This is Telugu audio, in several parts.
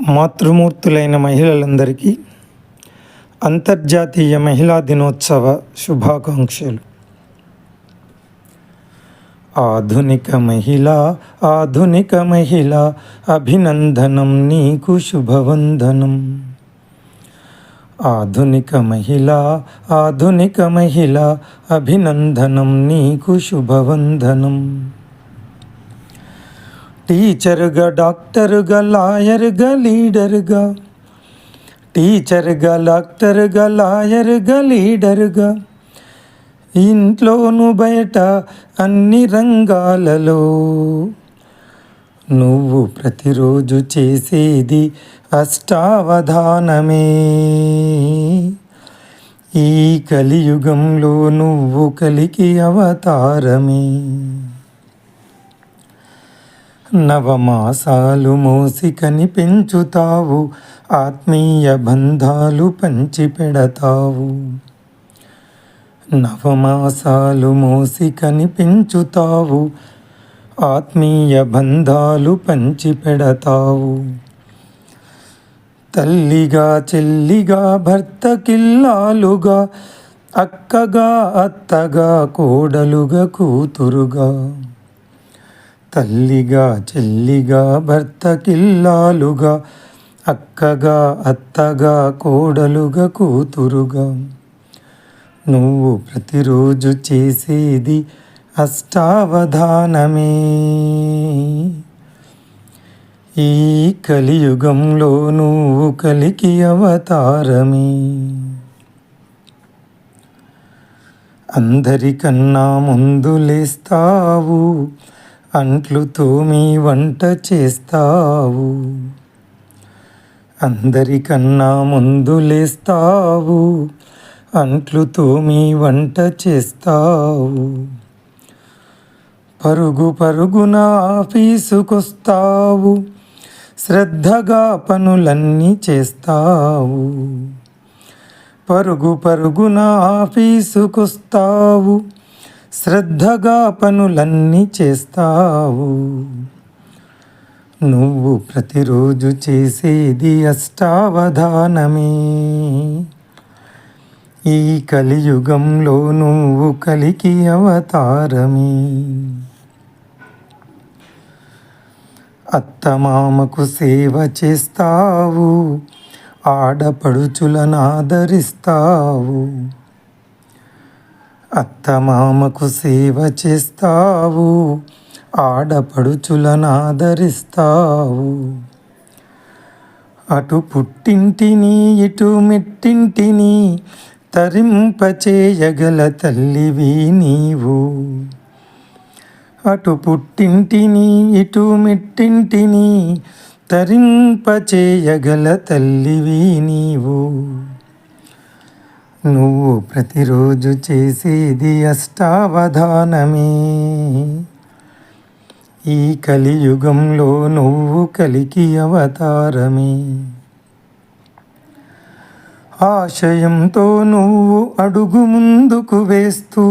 మాతృమూర్తులైన మహిళలందరికీ అంతర్జాతీయ మహిళా దినోత్సవ శుభాకాంక్షలు. ఆధునిక మహిళ అభినందనం నీకు శుభవందనం. ఆధునిక మహిళ అభినందనం నీకు శుభవందనం. టీచర్గా, డాక్టర్గా, లాయర్గా, లీడర్గా, లీడర్గా, ఇంట్లోను బయట అన్ని రంగాలలో నువ్వు ప్రతిరోజు చేసేది అష్టావధానమే. ఈ కలియుగంలో నువ్వు కలికి అవతారమే. నవమాసాలు మోసి కనిపెంచుతావు, ఆత్మీయ బంధాలు పంచిపెడతావు. నవమాసాలు మోసి కనిపెంచుతావు, ఆత్మీయ బంధాలు పంచిపెడతావు. తల్లిగా, చెల్లిగా, భర్తకిల్లాలుగా, అక్కగా, అత్తగా, కోడలుగా, కూతురుగా. తల్లిగా, చెల్లిగా, భర్తకిల్లాలుగా, అక్కగా, అత్తగా, కోడలుగా, కూతురుగా నువ్వు ప్రతిరోజు చేసేది అష్టావధానమే. ఈ కలియుగంలో నువ్వు కలికి అవతారమే. అందరికన్నా ముందు లేస్తావు, అంట్లు తోమి వంట చేస్తావు. అందరికన్నా ముందు లేస్తావు, అంట్లు తోమి వంట చేస్తావు. పరుగు పరుగున ఆఫీసుకొస్తావు, శ్రద్ధగా పనులన్నీ చేస్తావు. పరుగు పరుగున ఆఫీసుకొస్తావు, శ్రద్ధగా పనులన్నీ చేస్తావు. నువ్వు ప్రతిరోజు చేసేది అష్టావధానమే. ఈ కలియుగంలో నువ్వు కలికి అవతారమే. అత్తమామకు సేవ చేస్తావు, ఆడపడుచులను ఆదరిస్తావు. అత్తమామకు సేవ చేస్తావు, ఆడపడుచులను ఆదరిస్తావు. అటు పుట్టింటిని, ఇటు మెట్టింటిని తరింపచేయగల తల్లివి నీవు. అటు పుట్టింటిని, ఇటు మెట్టింటిని తరింపచేయగల తల్లివి నీవు. నువ్వు ప్రతిరోజు చేసేది అష్టావధానమే. ఈ కలియుగంలో నువ్వు కలికి అవతారమే. ఆశయంతో నువ్వు అడుగు ముందుకు వేస్తూ,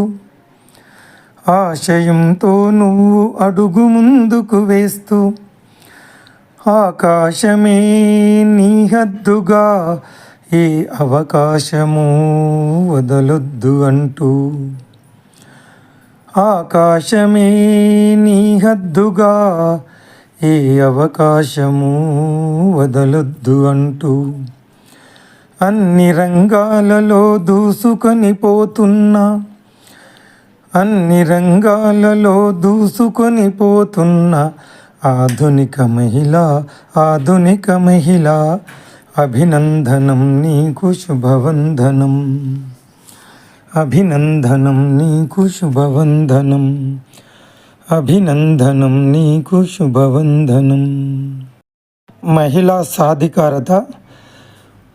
ఆశయంతో నువ్వు అడుగు ముందుకు వేస్తూ, ఆకాశమే నీ హద్దుగా, ఏ అవకాశము వదలొద్దు అంటూ. ఆకాశమే నీ హద్దుగా, ఏ అవకాశము వదలొద్దు అంటూ. అన్ని రంగాలలో దూసుకొని పోతున్నా, అన్ని రంగాలలో దూసుకొని పోతున్నా ఆధునిక మహిళ అభినందనం నీకు శుభవందనం. అభినందనం నీకు శుభవందనం. అభినందనం నీకు శుభవందనం. మహిళా సాధికారత,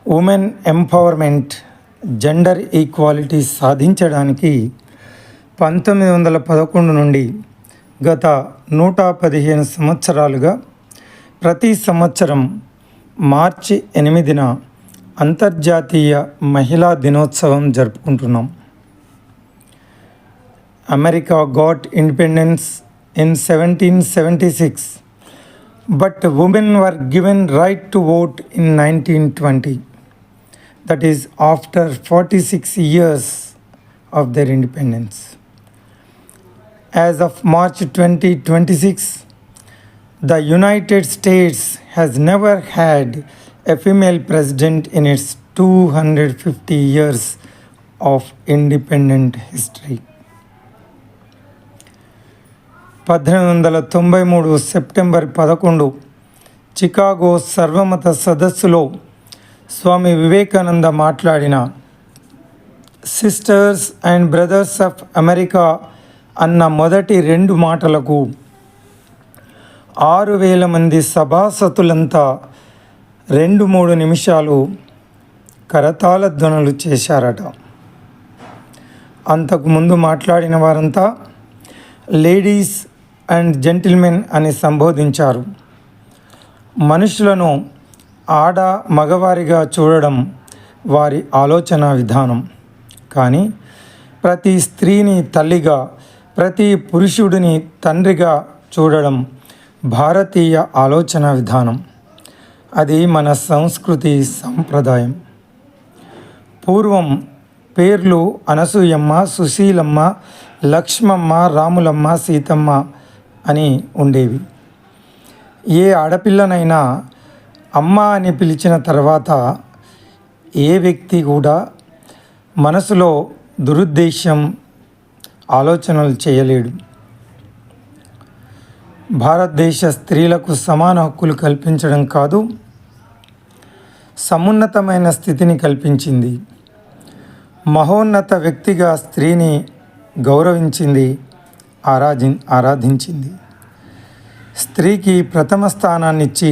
ఉమెన్ ఎంపవర్మెంట్, జెండర్ ఈక్వాలిటీ సాధించడానికి 1911 నుండి గత 115 సంవత్సరాలుగా ప్రతి సంవత్సరం మార్చి 8న అంతర్జాతీయ మహిళా దినోత్సవం జరుపుకుంటున్నాం. America got independence in 1776 but women were given right to vote in 1920. That is after 46 years of their independence. As of March 2026, the United States has never had a female president in its 250 years of independent history. 1893 September 11 Chicago సర్వమత సదస్సులో స్వామి వివేకానంద మాట్లాడిన sisters and brothers of America అన్న మొదటి 2 మాటలకు 6,000 మంది సభాసతులంతా 2-3 నిమిషాలు కరతాళ ధ్వనులు చేశారట. అంతకుముందు మాట్లాడిన వారంతా లేడీస్ అండ్ జెంటిల్మెన్ అని సంబోధించారు. మనుషులను ఆడ మగవారిగా చూడడం వారి ఆలోచన విధానం. కానీ ప్రతి స్త్రీని తల్లిగా, ప్రతి పురుషుడిని తండ్రిగా చూడడం భారతీయ ఆలోచన విధానం. అది మన సంస్కృతి సంప్రదాయం. పూర్వం పేర్లు అనసూయమ్మ, సుశీలమ్మ, లక్ష్మమ్మ, రాములమ్మ, సీతమ్మ అని ఉండేవి. ఏ ఆడపిల్లనైనా అమ్మ అని పిలిచిన తర్వాత ఏ వ్యక్తి కూడా మనసులో దురుద్దేశం ఆలోచనలు చేయలేడు. భారతదేశ స్త్రీలకు సమాన హక్కులు కల్పించడం కాదు, సమున్నతమైన స్థితిని కల్పించింది. మహోన్నత వ్యక్తిగా స్త్రీని గౌరవించింది, ఆరాధించింది. స్త్రీకి ప్రథమ స్థానాన్నిచ్చి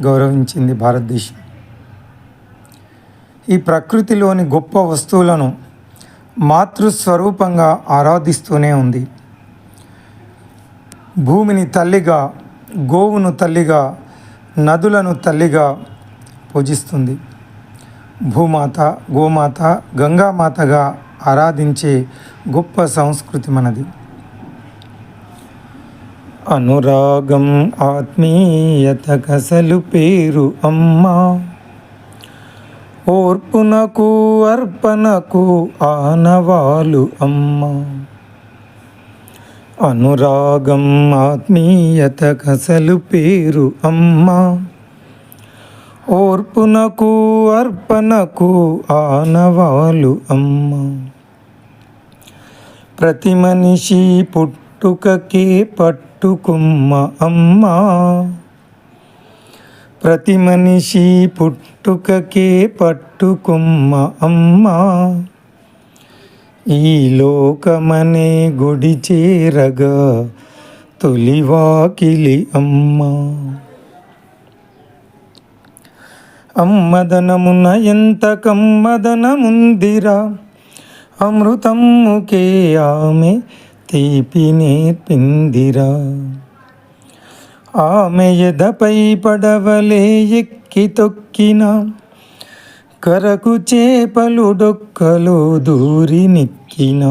గౌరవించింది భారతదేశం. ఈ ప్రకృతిలోని గొప్ప వస్తువులను మాతృస్వరూపంగా ఆరాధిస్తూనే ఉంది. భూమిని తల్లిగా, గోవును తల్లిగా, నదులను తల్లిగా పూజిస్తుంది. భూమాత, గోమాత, గంగామాతగా ఆరాధించే గొప్ప సంస్కృతి మనది. అనురాగం ఆత్మీయత కసలు పేరు అమ్మా, ఓర్పునకు అర్పణకు ఆనవాలు అమ్మా. అనురాగం ఆత్మీయత కసలు పేరు అమ్మా, ఓర్పునకు అర్పణకు ఆనవాలు అమ్మా. ప్రతి మనిషి పుట్టుకకే పట్టుకుమ్మ అమ్మా, ప్రతి మనిషి పుట్టుకకే పట్టుకుమ్మ అమ్మా. ఈ లోకమనే గుడి చేరగా తొలివాకిలి అమ్మా. అమ్మదనమున ఎంత కమ్మదనముందిరా, అమృతమ్ముకే ఆమె తీపి నేర్పిందిరా. ఆమె ఎదపై పడవలే ఎక్కి తొక్కిన, కరకు చేపలు డొక్కలో దూరి నిక్కిన.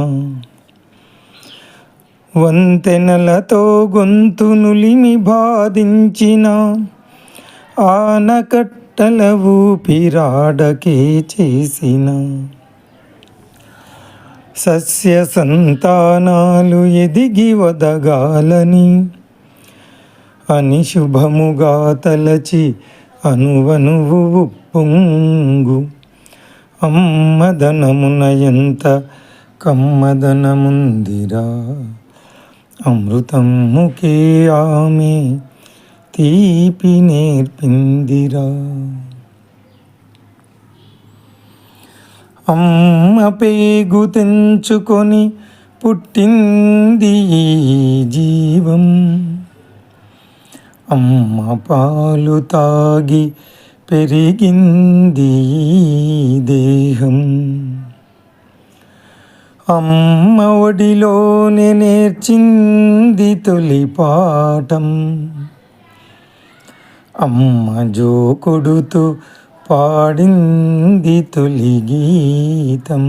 వంతెనలతో గొంతు నులిమి బాధించిన, ఆనకట్టల ఊపిరాడకే చేసిన. సస్య సంతానాలు ఎదిగి వదగాలని అని శుభముగా తలచి అనువనువు ఉప్పొంగు. అమ్మదనమున ఎంత కమ్మదనముందిరా, అమృతమ్ముకే ఆమె తీపి నేర్పిందిరా. అమ్మ పేగు తెంచుకొని పుట్టింది ఈ జీవం, అమ్మ పాలు తాగి పెరిగింది ఈ దేహం. అమ్మ ఒడిలోనే నేర్చింది తొలి పాఠం, అమ్మ జోకొడుతూ పాడింది తొలి గీతం.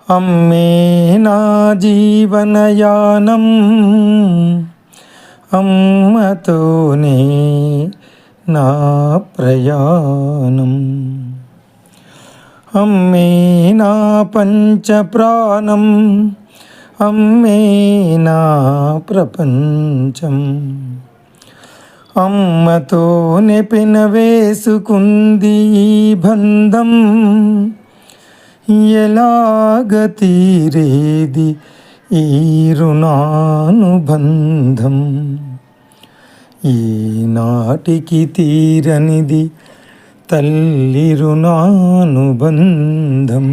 అమ్మే నా జీవనయానం, అమ్మతోనే నా ప్రయాణం. అమ్మే నా పంచప్రాణం, అమ్మే నా ప్రపంచం. అమ్మతోనే పెనవేసుకుంది ఈ బంధం, ఎలాగ తీరేది ఈ రుణానుబంధం. ఈనాటికి తీరనిది తల్లి రుణానుబంధం.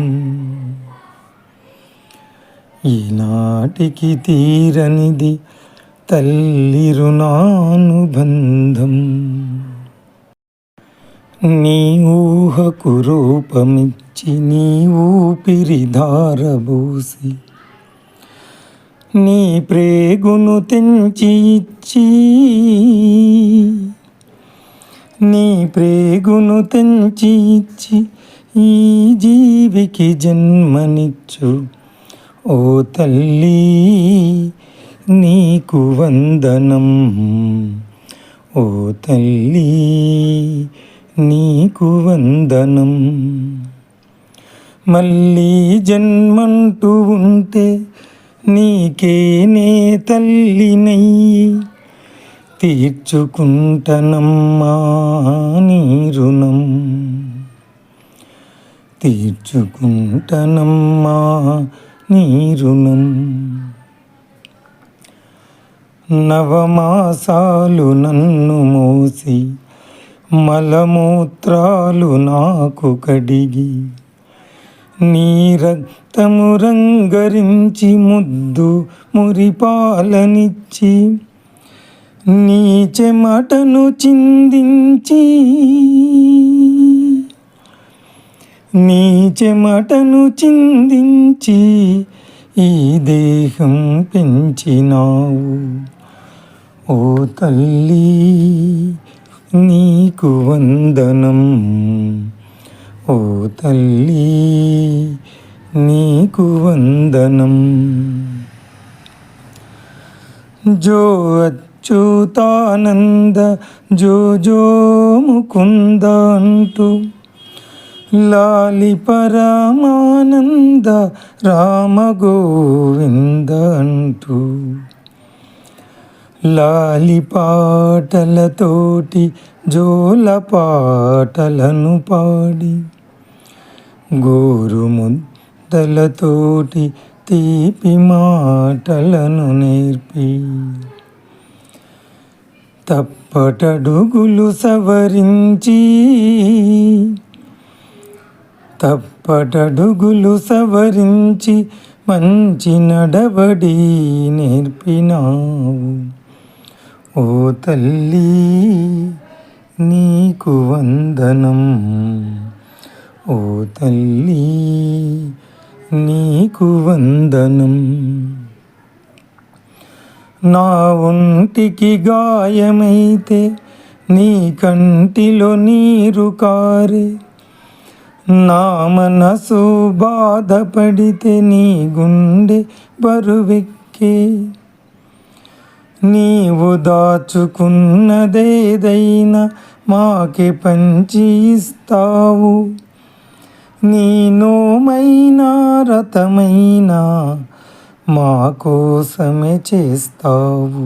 ఈనాటికి తీరనిది తల్లి రుణానుబంధం. నీ ఊహకు రూపమిచ్చి నీ ఊపిరి ధారబోసి నీ ప్రేగును తెంచి ఇచ్చి నీ ప్రేగును తెంచి ఇచ్చి ఈ జీవికి జన్మనిచ్చు ఓ తల్లి నీకు వందనం. ఓ తల్లి నీకు వందనం. మళ్ళీ జన్మంటూ ఉంటే నీకేనే తల్లినయ్యి తీర్చుకుంటనమ్మా నీ రుణం. తీర్చుకుంటనమ్మా నీ రుణం. నవమాసాలు నన్ను మోసి మలమూత్రాలు నాకు కడిగి నీ రక్తము రంగరించి ముద్దు మురిపాలనిచ్చి నీ చెమటను చిందించి నీ చెమటను చిందించి ఈ దేహం పెంచినావు ఓ తల్లి నీకు వందనం. ఓ తల్లి నీకు వందనం. జో అచ్యుతానంద జో జో ముకుంద అంటూ లాలి పరమానంద రామ గోవింద అంటూ లాలి పాటలతోటి జోల పాటలను పాడి గోరు ముద్దలతోటి తీపి మాటలను నేర్పి తప్పటడుగులు సవరించి తప్పటడుగులు సవరించి మంచి నడవడి నేర్పినావు ఓ తల్లి నీకు వందనం. ఓ తల్లి నీకు వందనం. నా ఒంటికి గాయమైతే నీ కంటిలో నీరు కారే, నా మనసు బాధపడితే నీ గుండె బరువెక్కే. నీవు దాచుకున్నదేదైనా మాకే పంచి ఇస్తావు, నీ నోమైనా రథమైనా మా కోసమే చేస్తావు.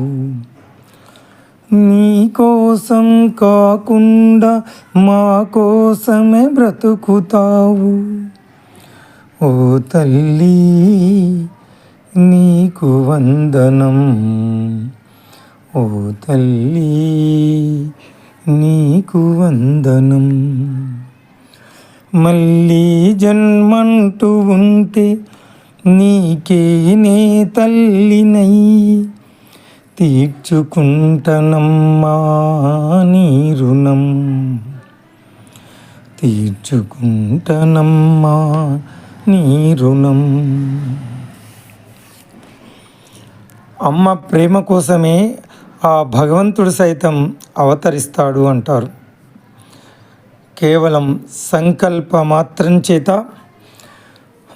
నీ కోసం కాకుండా మా కోసమే బ్రతుకుతావు ఓ తల్లి నీకు వందనం. ఓ తల్లి నీకు వందనం. మళ్ళీ జన్మంటూ ఉంటే నీకేనే తల్లినయ్యి తీర్చుకుంటనమ్మా నీ రుణం. తీర్చుకుంటనమ్మా నీ రుణం. అమ్మ ప్రేమ కోసమే ఆ భగవంతుడు సైతం అవతరిస్తాడు అంటారు. కేవలం సంకల్ప మాత్రం చేత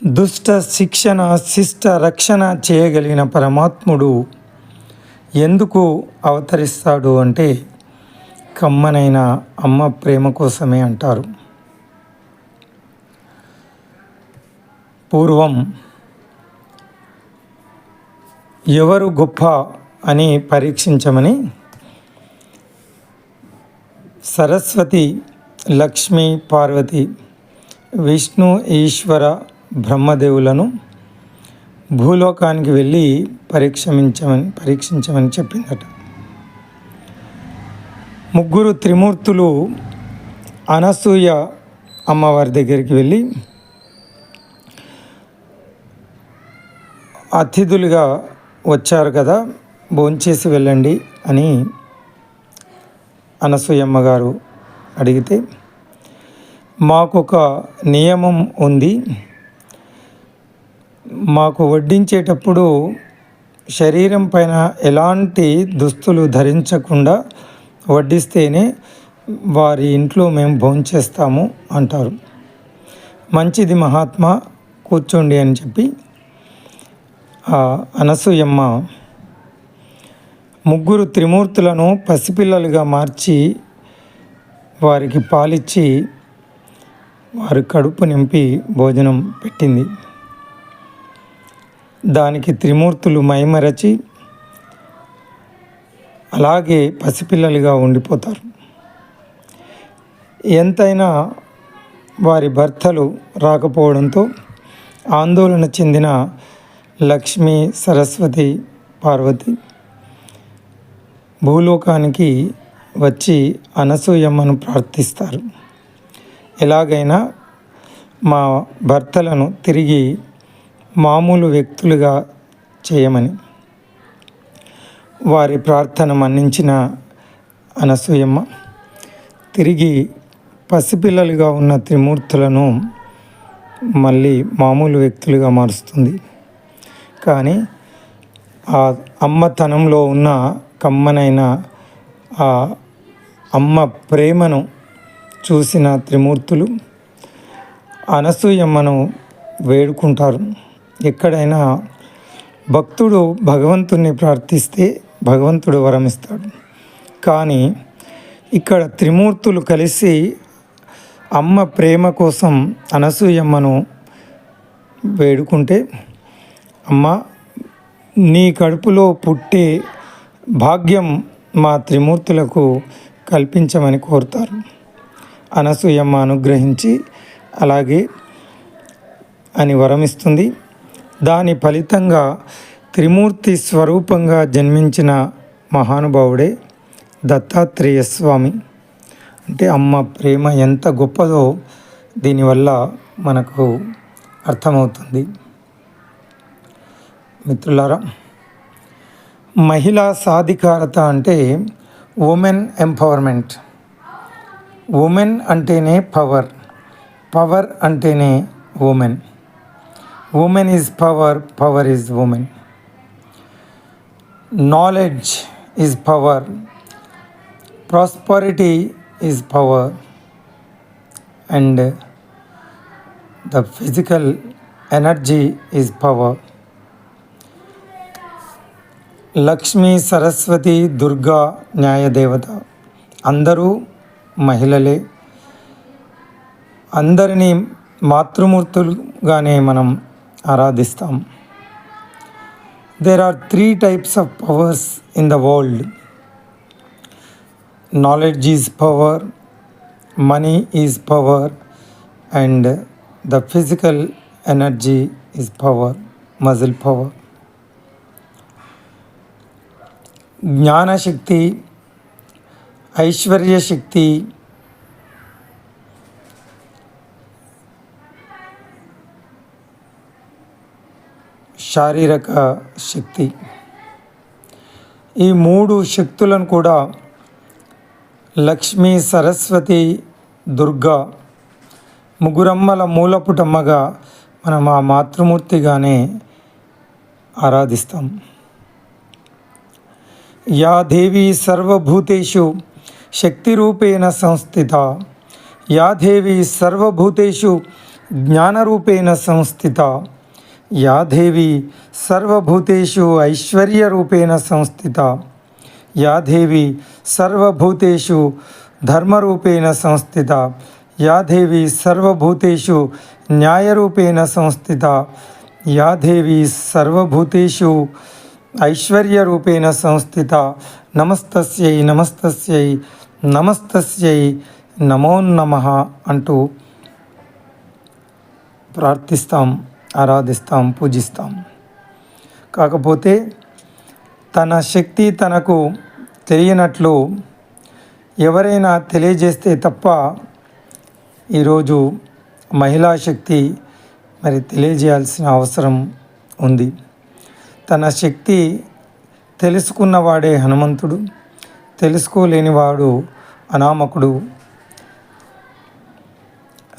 దుష్ట శిక్షణ శిష్ట రక్షణ చేయగలిగిన పరమాత్ముడు ఎందుకు అవతరిస్తాడు అంటే కమ్మనైన అమ్మ ప్రేమ కోసమే అంటారు. పూర్వం ఎవరు గొప్ప అని పరీక్షించమని సరస్వతి, లక్ష్మీ, పార్వతి, విష్ణు, ఈశ్వర, బ్రహ్మదేవులను భూలోకానికి వెళ్ళి పరీక్షించమని చెప్పిందట. ముగ్గురు త్రిమూర్తులు అనసూయ అమ్మవారి దగ్గరికి వెళ్ళి అతిథులుగా వచ్చారు కదా, భోంచేసి వెళ్ళండి అని అనసూయమ్మ గారు అడిగితే, మాకొక నియమం ఉంది, మాకు వడ్డించేటప్పుడు శరీరం పైన ఎలాంటి దుస్తులు ధరించకుండా వడ్డిస్తేనే వారి ఇంట్లో మేము భోంచేస్తాము అంటారు. మంచిది మహాత్మా, కూర్చోండి అని చెప్పి అనసూయమ్మ ముగ్గురు త్రిమూర్తులను పసిపిల్లలుగా మార్చి వారికి పాలిచ్చి వారి కడుపు నింపి భోజనం పెట్టింది. దానికి త్రిమూర్తులు మైమరచి అలాగే పసిపిల్లలుగా ఉండిపోతారు. ఎంతైనా వారి భర్తలు రాకపోవడంతో ఆందోళన చెందిన లక్ష్మి, సరస్వతి, పార్వతి భూలోకానికి వచ్చి అనసూయమ్మను ప్రార్థిస్తారు. ఎలాగైనా మా భర్తలను తిరిగి మామూలు వ్యక్తులుగా చేయమని. వారి ప్రార్థన మన్నించిన అనసూయమ్మ తిరిగి పసిపిల్లలుగా ఉన్న త్రిమూర్తులను మళ్ళీ మామూలు వ్యక్తులుగా మారుస్తుంది. కానీ ఆ అమ్మతనంలో ఉన్న కమ్మనైన ఆ అమ్మ ప్రేమను చూసిన త్రిమూర్తులు అనసూయమ్మను వేడుకుంటారు. ఎక్కడైనా భక్తుడు భగవంతుణ్ణి ప్రార్థిస్తే భగవంతుడు వరమిస్తాడు. కానీ ఇక్కడ త్రిమూర్తులు కలిసి అమ్మ ప్రేమ కోసం అనసూయమ్మను వేడుకుంటే, అమ్మ నీ కడుపులో పుట్టే భాగ్యం మా త్రిమూర్తులకు కల్పించమని కోరుతారు. అనసూయమ్మ అనుగ్రహించి అలాగే అని వరమిస్తుంది. దాని ఫలితంగా త్రిమూర్తి స్వరూపంగా జన్మించిన మహానుభావుడే దత్తాత్రేయ స్వామి. అంటే అమ్మ ప్రేమ ఎంత గొప్పదో దీనివల్ల మనకు అర్థమవుతుంది. మిత్రులారా, మహిళా సాధికారత అంటే ఉమెన్ ఎంపవర్మెంట్. ఉమెన్ అంటేనే పవర్, పవర్ అంటేనే women. Women is power, power is women. Knowledge is power, prosperity is power, and the physical energy is power. Lakshmi, Saraswati, Durga, న్యాయదేవత అందరూ మహిళలే. అందరినీ మాతృమూర్తులుగానే మనం ఆరాధిస్తాం. There are 3 types of powers in the world. Knowledge is power, money is power, and the physical energy is power, muscle power. జ్ఞానశక్తి, ఐశ్వర్యశక్తి, శారీరక శక్తి, ఈ 3 శక్తులను కూడా లక్ష్మీ, సరస్వతి, దుర్గా ముగ్గురమ్మల మూలపుటమ్మగా మనం ఆ మాతృమూర్తిగానే ఆరాధిస్తాం. యా దేవి సర్వభూతేషు శక్తిరూపేణ సంస్థిత, యా దేవి సర్వభూతేషు జ్ఞానరూపేణ సంస్థిత, యా దేవి సర్వభూతేషు ఐశ్వర్యరూపేణ సంస్థిత, యా దేవి సర్వభూతేషు ధర్మరూపేణ సంస్థిత, యా దేవి సర్వభూతేషు న్యాయరూపేణ సంస్థిత, యా దేవి సర్వభూతేషు ఐశ్వర్యరూపేణ సంస్థిత. నమస్తస్యై నమస్తస్యై నమస్తస్యై నమో నమః అంటూ ప్రార్థిస్తాం, ఆరాధిస్తాం, పూజిస్తాం. కాకపోతే తన శక్తి తనకు తెలియనట్లు ఎవరైనా తెలియజేస్తే తప్ప ఈరోజు మహిళా శక్తి మరి తెలియజేయాల్సిన అవసరం ఉంది. తన శక్తి తెలుసుకున్నవాడే హనుమంతుడు, తెలుసుకోలేనివాడు అనామకుడు.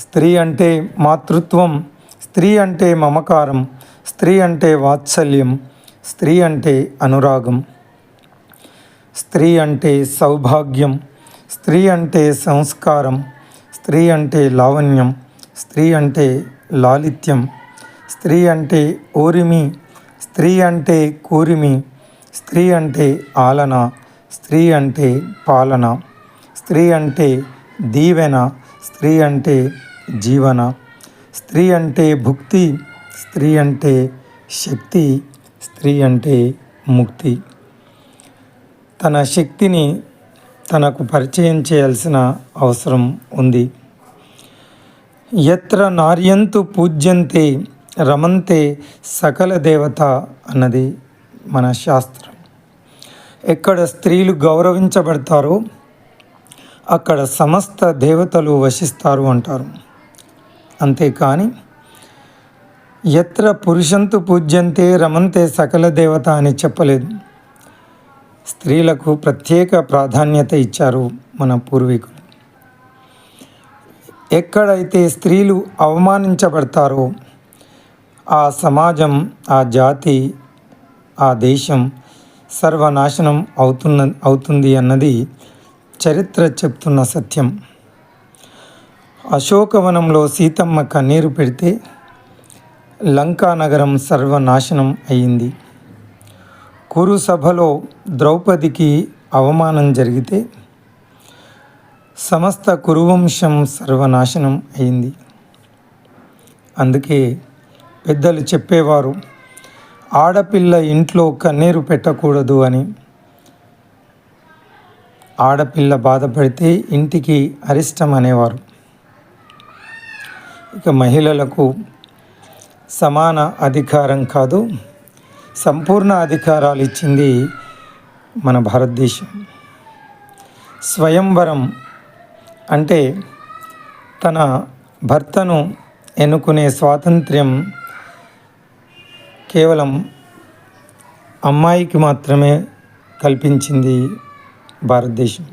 స్త్రీ అంటే మాతృత్వం, స్త్రీ అంటే మమకారం, స్త్రీ అంటే వాత్సల్యం, స్త్రీ అంటే అనురాగం, స్త్రీ అంటే సౌభాగ్యం, స్త్రీ అంటే సంస్కారం, స్త్రీ అంటే లావణ్యం, స్త్రీ అంటే లాలిత్యం, స్త్రీ అంటే ఓరిమి, స్త్రీ అంటే కూరిమి, స్త్రీ అంటే ఆలన, స్త్రీ అంటే పాలన, స్త్రీ అంటే దీవెన, స్త్రీ అంటే జీవన, స్త్రీ అంటే భుక్తి, స్త్రీ అంటే శక్తి, స్త్రీ అంటే ముక్తి. తన శక్తిని తనకు పరిచయం చేయాల్సిన అవసరం ఉంది. యత్ర నార్యంతు పూజ్యంతే రమంతే సకల దేవత అన్నది మన శాస్త్రం. ఎక్కడ స్త్రీలు గౌరవించబడతారో అక్కడ సమస్త దేవతలు వశిస్తారు అంటారు. అంతేకాని యత్ర పురుషంతు పూజ్యంతే రమంతే సకల దేవత అని చెప్పలేదు. స్త్రీలకు ప్రత్యేక ప్రాధాన్యత ఇచ్చారు మన పూర్వీకులు. ఎక్కడైతే స్త్రీలు అవమానించబడతారో ఆ సమాజం, ఆ జాతి, ఆ దేశం సర్వనాశనం అవుతుంది అన్నది చరిత్ర చెప్తున్న సత్యం. అశోకవనంలో సీతమ్మ కన్నీరు పెడితే లంకా నగరం సర్వనాశనం అయింది. కురు సభలో ద్రౌపదికి అవమానం జరిగితే సమస్త కురువంశం సర్వనాశనం అయింది. అందుకే పెద్దలు చెప్పేవారు, ఆడపిల్ల ఇంట్లో కన్నీరు పెట్టకూడదు అని. ఆడపిల్ల బాధపడితే ఇంటికి అరిష్టం అనేవారు. ఇక మహిళలకు సమాన అధికారం కాదు, సంపూర్ణ అధికారాలు ఇచ్చింది మన భారతదేశం. స్వయంవరం అంటే తన భర్తను ఎన్నుకునే స్వాతంత్ర్యం కేవలం అమ్మాయికి మాత్రమే కల్పించింది భారతదేశం.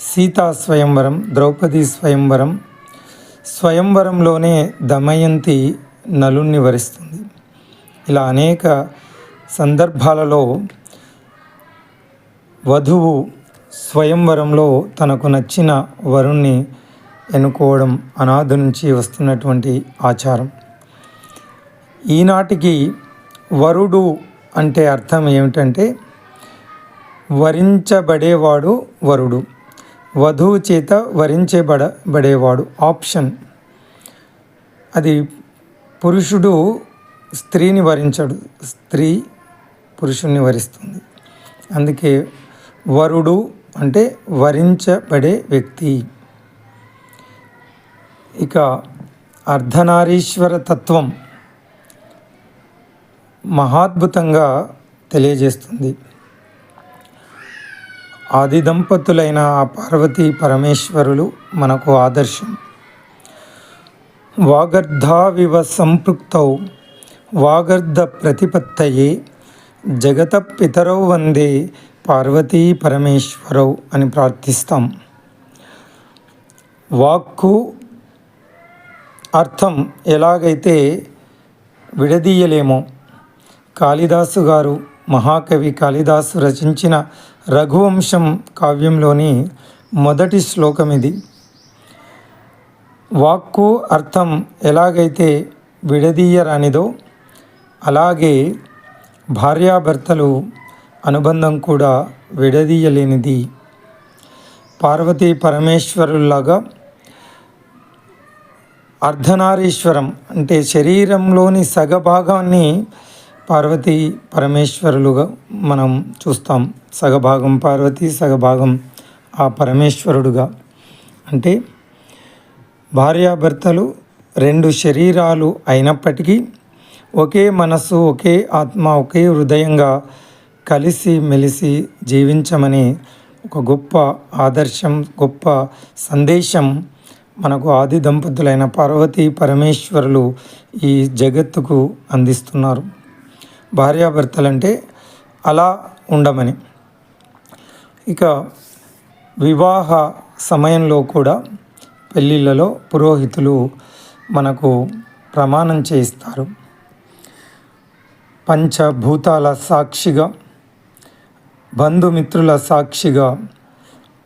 సీతా స్వయంవరం, ద్రౌపది స్వయంవరం, స్వయంవరంలోనే దమయంతి నలుణ్ణి వరిస్తుంది. ఇలా అనేక సందర్భాలలో వధువు స్వయంవరంలో తనకు నచ్చిన వరుణ్ణి ఎన్నుకోవడం అనాది నుంచి వస్తున్నటువంటి ఆచారం. ఈనాటికి వరుడు అంటే అర్థం ఏమిటంటే వరించబడేవాడు వరుడు, వధువు చేత వరించబడేవాడు ఆప్షన్. అది పురుషుడు స్త్రీని వరించడు, స్త్రీ పురుషుణ్ణి వరిస్తుంది. అందుకే వరుడు అంటే వరించబడే వ్యక్తి. ఇక అర్ధనారీశ్వర తత్వం మహాద్భుతంగా తెలియజేస్తుంది. ఆది దంపతులైన పార్వతీ పరమేశ్వరులు మనకు ఆదర్శం. వాగర్ధావివ సంపృక్తౌ వాగర్ధ ప్రతిపత్తయే జగత పితరౌ వందే పార్వతీ పరమేశ్వరౌ అని ప్రార్థిస్తాం. వాక్కు అర్థం ఎలాగైతే విడదీయలేమో, కాళిదాసు గారు, మహాకవి కాళిదాసు రచించిన రఘువంశం కావ్యంలోని మొదటి శ్లోకం ఇది. వాక్కు అర్థం ఎలాగైతే విడదీయరానిదో అలాగే భార్యాభర్తలు అనుబంధం కూడా విడదీయలేనిది. పార్వతీ పరమేశ్వరులాగా అర్ధనారీశ్వరం అంటే శరీరంలోని సగభాగాన్ని పార్వతీ పరమేశ్వరులుగా మనం చూస్తాం. సగభాగం పార్వతి, సగభాగం ఆ పరమేశ్వరుడుగా. అంటే భార్యాభర్తలు రెండు శరీరాలు అయినప్పటికీ ఒకే మనస్సు, ఒకే ఆత్మ, ఒకే హృదయంగా కలిసి మెలిసి జీవించమని ఒక గొప్ప ఆదర్శం, గొప్ప సందేశం మనకు ఆది దంపతులైన పార్వతీ పరమేశ్వరులు ఈ జగత్తుకు అందిస్తున్నారు. భార్యాభర్తలంటే అలా ఉండమని. ఇక వివాహ సమయంలో కూడా పెళ్ళిళ్ళలో పురోహితులు మనకు ప్రమాణం చేయిస్తారు. పంచభూతాల సాక్షిగా, బంధుమిత్రుల సాక్షిగా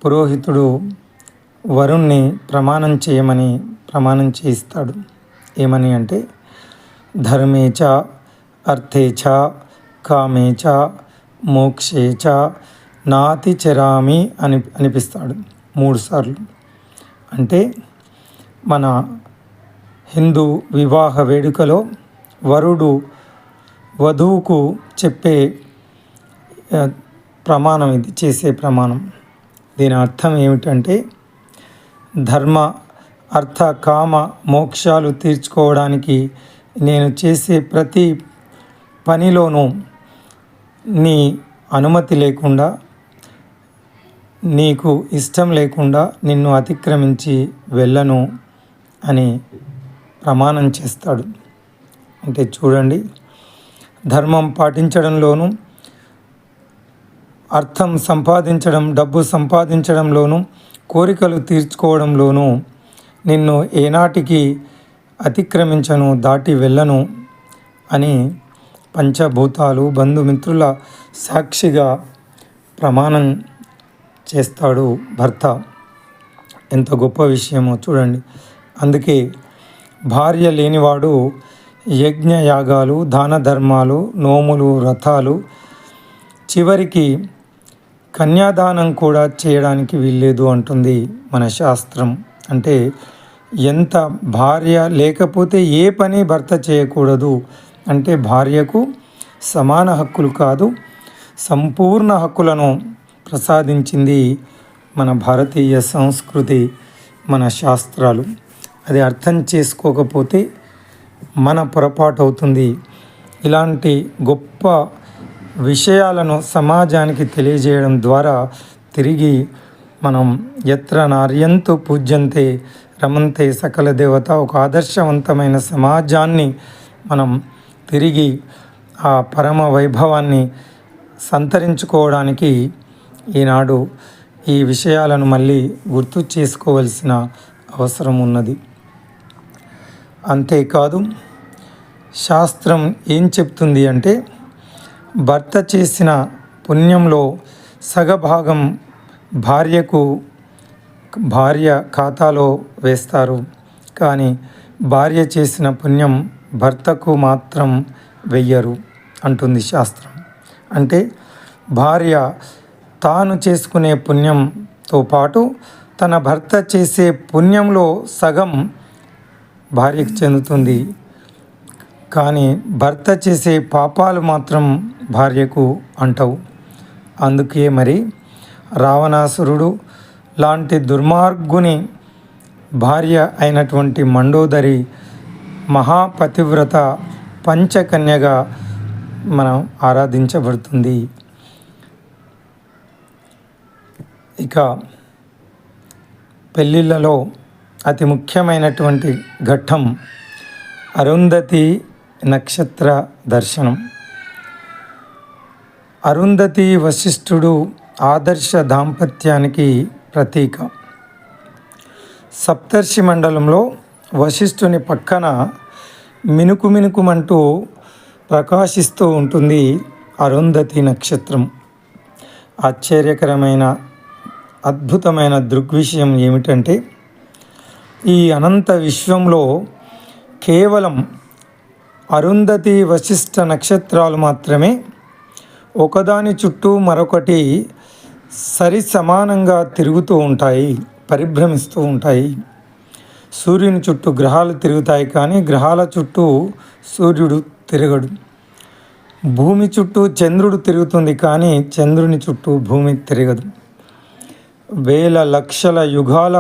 పురోహితుడు వరుణ్ణి ప్రమాణం చేయిస్తాడు. ఏమని అంటే ధర్మేచ, అర్థేచ, కామేచ, మోక్షేచ నాతి చరామి అనిపిస్తాడు 3 సార్లు. అంటే మన హిందూ వివాహ వేడుకలో వరుడు వధువుకు చెప్పే ప్రమాణం, ఇది చేసే ప్రమాణం. దీని అర్థం ఏమిటంటే ధర్మ, అర్థ, కామ, మోక్షాలు తీర్చుకోవడానికి నేను చేసే ప్రతి పనిలోనూ నీ అనుమతి లేకుండా, నీకు ఇష్టం లేకుండా నిన్ను అతిక్రమించి వెళ్ళను అని ప్రమాణం చేస్తాడు. అంటే చూడండి, ధర్మం పాటించడంలోనూ, అర్థం సంపాదించడం, డబ్బు సంపాదించడంలోనూ, కోరికలు తీర్చుకోవడంలోనూ నిన్ను ఏనాటికి అతిక్రమించను, దాటి వెళ్ళను అని పంచభూతాలు, బంధుమిత్రుల సాక్షిగా ప్రమాణం చేస్తాడు భర్త. ఎంత గొప్ప విషయమో చూడండి. అందుకే భార్య లేనివాడు యజ్ఞయాగాలు, దాన ధర్మాలు, నోములు, వ్రతాలు, చివరికి కన్యాదానం కూడా చేయడానికి వీల్లేదు అంటుంది మన శాస్త్రం. అంటే ఎంత భార్య లేకపోతే ఏ పని భర్త చేయకూడదు అంటే భార్యకు సమాన హక్కులు కాదు, సంపూర్ణ హక్కులను ప్రసాదించింది మన భారతీయ సంస్కృతి, మన శాస్త్రాలు. అది అర్థం చేసుకోకపోతే మన పొరపాటు అవుతుంది. ఇలాంటి గొప్ప విషయాలను సమాజానికి తెలియజేయడం ద్వారా తిరిగి మనం ఎత్ర నార్యంతు పూజ్యంతే రమంతే సకల దేవత, ఒక ఆదర్శవంతమైన సమాజాన్ని మనం తిరిగి ఆ పరమ వైభవాన్ని సంతరించుకోవడానికి ఈనాడు ఈ విషయాలను మళ్ళీ గుర్తు చేసుకోవలసిన అవసరం ఉన్నది. అంతేకాదు, శాస్త్రం ఏం చెప్తుంది అంటే భర్త చేసిన పుణ్యంలో సగభాగం భార్య ఖాతాలో వేస్తారు, కానీ భార్య చేసిన పుణ్యం భర్తకు మాత్రం వెయ్యరు అంటుంది శాస్త్రం. అంటే భార్య తాను చేసుకునే పుణ్యంతో పాటు తన భర్త చేసే పుణ్యంలో సగం భార్యకు చెందుతుంది, కానీ భర్త చేసే పాపాలు మాత్రం భార్యకు అంటవు. అందుకే మరి రావణాసురుడు లాంటి దుర్మార్గుని భార్య అయినటువంటి మండోదరి మహాపతివ్రత పంచకన్యగా మనం ఆరాధించబడుతుంది. ఇక పెళ్ళిళ్ళలో అతి ముఖ్యమైనటువంటి ఘట్టం అరుంధతి నక్షత్ర దర్శనం. అరుంధతి వశిష్ఠుడు ఆదర్శ దాంపత్యానికి ప్రతీక. సప్తర్షి మండలంలో వశిష్ఠుని పక్కన మినుకుమంటూ ప్రకాశిస్తూ ఉంటుంది అరుంధతి నక్షత్రం. ఆశ్చర్యకరమైన అద్భుతమైన దృగ్విషయం ఏమిటంటే ఈ అనంత విశ్వంలో కేవలం అరుంధతి వశిష్ఠ నక్షత్రాలు మాత్రమే ఒకదాని చుట్టూ మరొకటి సరి సమానంగా తిరుగుతూ ఉంటాయి, పరిభ్రమిస్తూ ఉంటాయి. సూర్యుని చుట్టూ గ్రహాలు తిరుగుతాయి, కానీ గ్రహాల చుట్టూ సూర్యుడు తిరగడు. భూమి చుట్టూ చంద్రుడు తిరుగుతుంది, కానీ చంద్రుని చుట్టూ భూమి తిరగదు. వేల లక్షల యుగాల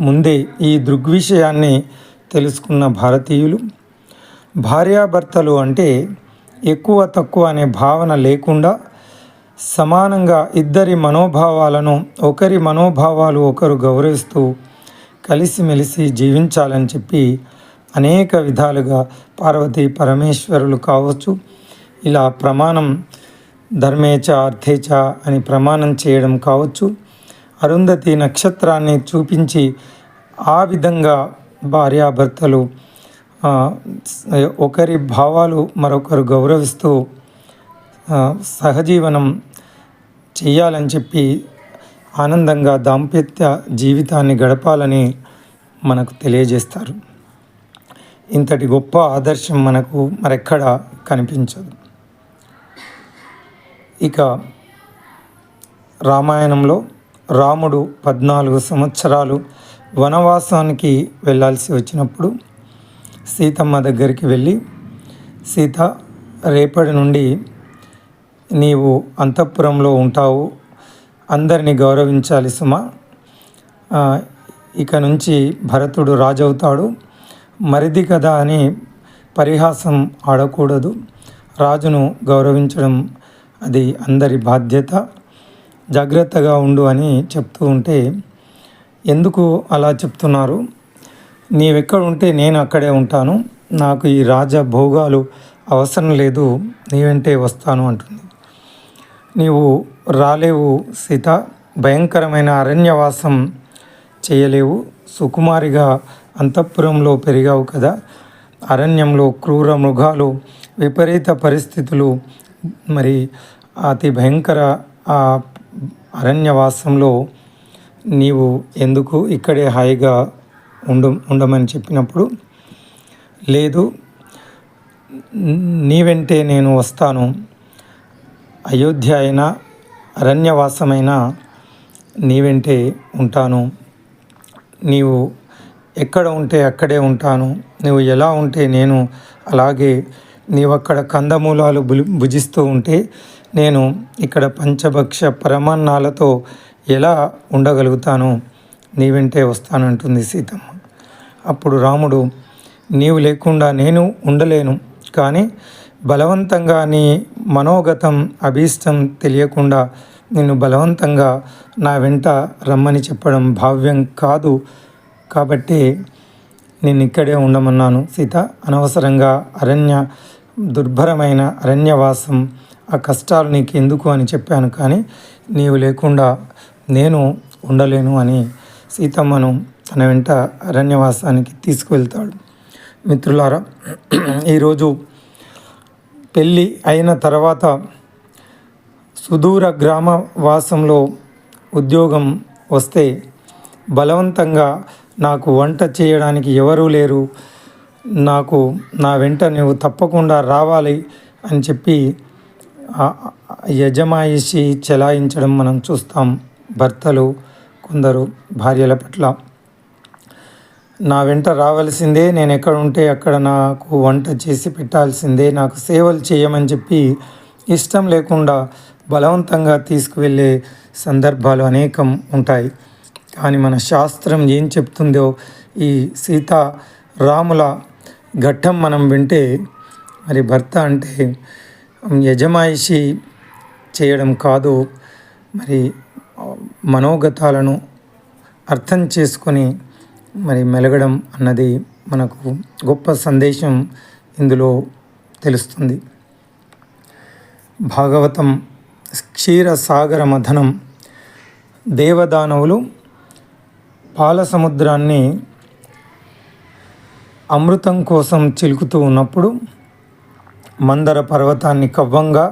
ముందే ఈ దృగ్విషయాన్ని తెలుసుకున్న భారతీయులు భార్యాభర్తలు అంటే ఎక్కువ తక్కువ అనే భావన లేకుండా సమానంగా ఇద్దరి మనోభావాలను, ఒకరి మనోభావాలు ఒకరు గౌరవిస్తూ కలిసిమెలిసి జీవించాలని చెప్పి అనేక విధాలుగా పార్వతీ పరమేశ్వరులు కావచ్చు, ఇలా ప్రమాణం ధర్మేచ అర్థేచ అని ప్రమాణం చేయడం కావచ్చు, అరుంధతి నక్షత్రాన్ని చూపించి ఆ విధంగా భార్యాభర్తలు ఒకరి భావాలు మరొకరు గౌరవిస్తూ సహజీవనం చేయాలని చెప్పి ఆనందంగా దాంపత్య జీవితాన్ని గడపాలని మనకు తెలియజేస్తారు. ఇంతటి గొప్ప ఆదర్శం మనకు మరెక్కడ కనిపించదు. ఇక రామాయణంలో రాముడు 14 సంవత్సరాలు వనవాసానికి వెళ్ళాల్సి వచ్చినప్పుడు సీతమ్మ దగ్గరికి వెళ్ళి, సీత, రేపటి నుండి నీవు అంతఃపురంలో ఉంటావు, అందరినీ గౌరవించాలి సుమా, ఇక నుంచి భరతుడు రాజవుతాడు, మరిది కదా అని పరిహాసం ఆడకూడదు, రాజును గౌరవించడం అది అందరి బాధ్యత, జాగ్రత్తగా ఉండు అని చెప్తూ ఉంటే, ఎందుకు అలా చెప్తున్నారు, నీవెక్కడ ఉంటే నేను అక్కడే ఉంటాను, నాకు ఈ రాజభోగాలు అవసరం లేదు, నీ వెంటే వస్తాను అంటుంది. నీవు రాలేవు సీత, భయంకరమైన అరణ్యవాసం చేయలేవు, సుకుమారిగా అంతఃపురంలో పెరిగావు కదా, అరణ్యంలో క్రూర మృగాలు, విపరీత పరిస్థితులు, మరి అతి భయంకర ఆ అరణ్యవాసంలో నీవు ఎందుకు, ఇక్కడే హాయిగా ఉండమని చెప్పినప్పుడు, లేదు నీ వెంటే నేను వస్తాను, అయోధ్య అయినా అరణ్యవాసమైనా నీ వెంటే ఉంటాను, నీవు ఎక్కడ ఉంటే అక్కడే ఉంటాను, నువ్వు ఎలా ఉంటే నేను అలాగే, నీవు అక్కడ కందమూలాలు భుజిస్తూ ఉంటే నేను ఇక్కడ పంచభక్ష పరమాన్నాలతో ఎలా ఉండగలుగుతాను, నీ వెంటే వస్తానంటుంది సీతమ్మ. అప్పుడు రాముడు, నీవు లేకుండా నేను ఉండలేను, కానీ బలవంతంగా నీ మనోగతం అభీష్టం తెలియకుండా నిన్ను బలవంతంగా నా వెంట రమ్మని చెప్పడం భావ్యం కాదు, కాబట్టి నేను ఇక్కడే ఉండమన్నాను సీత, అనవసరంగా దుర్భరమైన అరణ్యవాసం, ఆ కష్టాలు నీకు ఎందుకు అని చెప్పాను, కానీ నీవు లేకుండా నేను ఉండలేను అని సీతమ్మను తన వెంట అరణ్యవాసానికి తీసుకువెళ్తాడు. మిత్రులారా, ఈరోజు పెళ్ళి అయిన తర్వాత సుదూర గ్రామ వాసంలో ఉద్యోగం వస్తే బలవంతంగా నాకు వంట చేయడానికి ఎవరూ లేరు, నాకు నా వెంట నువ్వు తప్పకుండా రావాలి అని చెప్పి యజమాయిషి చెలాయించడం మనం చూస్తాం. భర్తలు కొందరు భార్యల పట్ల, నా వెంట రావాల్సిందే, నేను ఎక్కడ ఉంటే అక్కడ నాకు వంట చేసి పెట్టాల్సిందే, నాకు సేవలు చేయమని చెప్పి ఇష్టం లేకుండా బలవంతంగా తీసుకువెళ్ళే సందర్భాలు అనేకం ఉంటాయి. కానీ మన శాస్త్రం ఏం చెప్తుందో, ఈ సీతారాముల ఘట్టం మనం వింటే, మరి భర్త అంటే యజమాయిషి చేయడం కాదు, మరి మనోగతాలను అర్థం చేసుకొని మరి మెలగడం అన్నది మనకు గొప్ప సందేశం ఇందులో తెలుస్తుంది. భాగవతం క్షీరసాగర మథనం. దేవదానవులు పాల సముద్రాన్ని అమృతం కోసం చిలుకుతూ ఉన్నప్పుడు మందర పర్వతాన్ని కవ్వంగా,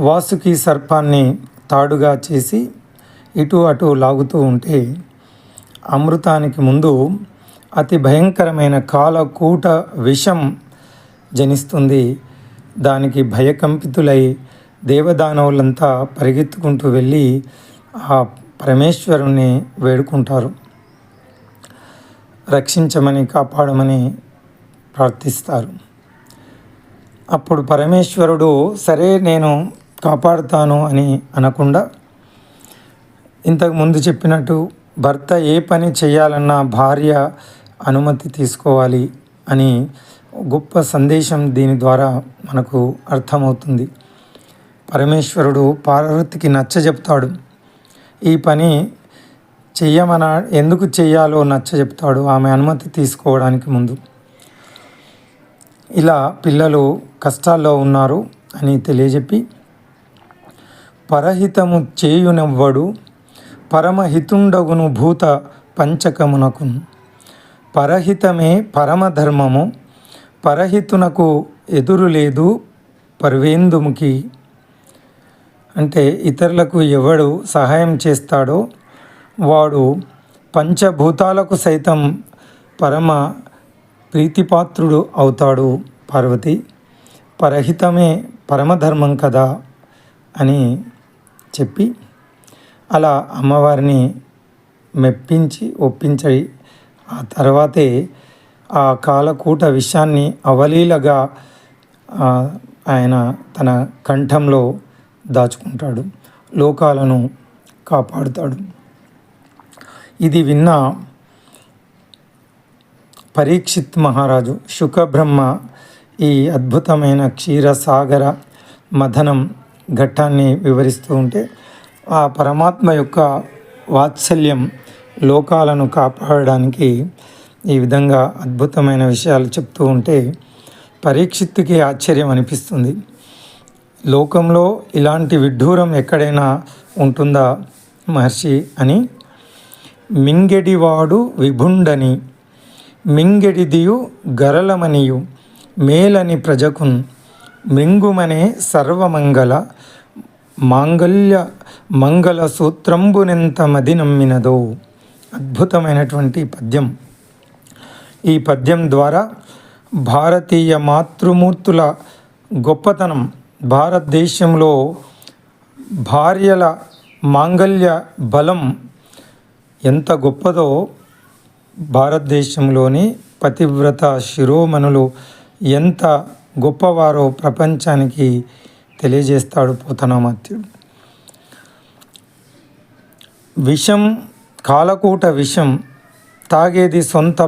వాసుకి సర్పాన్ని తాడుగా చేసి ఇటు అటు లాగుతూ ఉంటే, అమృతానికి ముందు అతి భయంకరమైన కాలకూట విషం జనిస్తుంది. దానికి భయకంపితులై దేవదానవులంతా పరిగెత్తుకుంటూ వెళ్ళి ఆ పరమేశ్వరుణ్ణి వేడుకుంటారు. రక్షించమని, కాపాడమని ప్రార్థిస్తారు. అప్పుడు పరమేశ్వరుడు సరే నేను కాపాడుతాను అని అనకుండా, ఇంతకు ముందు చెప్పినట్టు భర్త ఏ పని చేయాలన్నా భార్య అనుమతి తీసుకోవాలి అని గొప్ప సందేశం దీని ద్వారా మనకు అర్థమవుతుంది. పరమేశ్వరుడు పార్వతికి నచ్చజెప్తాడు. ఈ పని ఎందుకు చెయ్యాలో నచ్చజెప్తాడు ఆమె అనుమతి తీసుకోవడానికి ముందు. ఇలా పిల్లలు కష్టాల్లో ఉన్నారు అని తెలియజెప్పి, పరహితము చేయునెవ్వడు పరమహితుండగును భూత పంచకమునకున్. పరహితమే పరమధర్మము, పరహితునకు ఎదురు లేదు పర్వేందుముకి. అంటే ఇతరులకు ఎవడు సహాయం చేస్తాడో వాడు పంచభూతాలకు సైతం పరమ ప్రీతిపాత్రుడు అవుతాడు. పార్వతి, పరహితమే పరమధర్మం కదా అని చెప్పి అలా అమ్మవారిని ఒప్పించి ఆ తర్వాతే ఆ కాలకూట విషయాన్ని అవలీలగా ఆయన తన కంఠంలో దాచుకుంటాడు, లోకాలను కాపాడుతాడు. ఇది విన్న పరీక్షిత్ మహారాజు శుకబ్రహ్మ ఈ అద్భుతమైన క్షీరసాగర మథనం ఘట్టాన్ని వివరిస్తూ ఉంటే, ఆ పరమాత్మ యొక్క వాత్సల్యం లోకాలను కాపాడడానికి ఈ విధంగా అద్భుతమైన విషయాలు చెప్తూ ఉంటే పరీక్షిత్తుకి ఆశ్చర్యం అనిపిస్తుంది. లోకంలో ఇలాంటి విడ్డూరం ఎక్కడైనా ఉంటుందా మహర్షి అని. మింగెడివాడు విభుండని మింగెడిదియు గరలమనియు మేలని ప్రజకున్ మృంగుమనే సర్వమంగళ మాంగళ్య మంగళ సూత్రంబునెంత మది నమ్మినదో. అద్భుతమైనటువంటి పద్యం. ఈ పద్యం ద్వారా భారతీయ మాతృమూర్తుల గొప్పతనం, భారతదేశంలో భార్యల మాంగళ్య బలం ఎంత గొప్పదో, భారతదేశంలోని పతివ్రత శిరోమణులు ఎంత గొప్పవారో ప్రపంచానికి తెలియజేస్తాడు పోతనామాత్యుడు. విషం, కాలకూట విషం తాగేది సొంత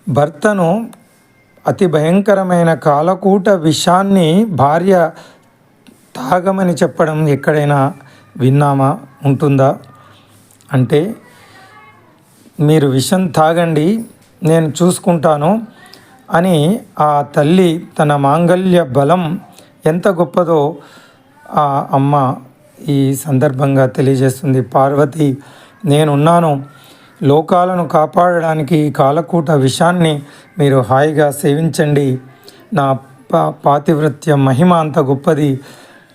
భర్తను అతి భయంకరమైన కాలకూట విషాన్ని భార్య తాగమని చెప్పడం ఎక్కడైనా విన్నామా, ఉంటుందా? అంటే మీరు విషం తాగండి నేను చూసుకుంటాను అని ఆ తల్లి తన మాంగళ్య బలం ఎంత గొప్పదో ఆ అమ్మ ఈ సందర్భంగా తెలియజేస్తుంది. పార్వతి, నేనున్నాను, లోకాలను కాపాడడానికి కాలకూట విషాన్ని మీరు హాయిగా సేవించండి. నా పాతివ్రత్య మహిమ అంత గొప్పది,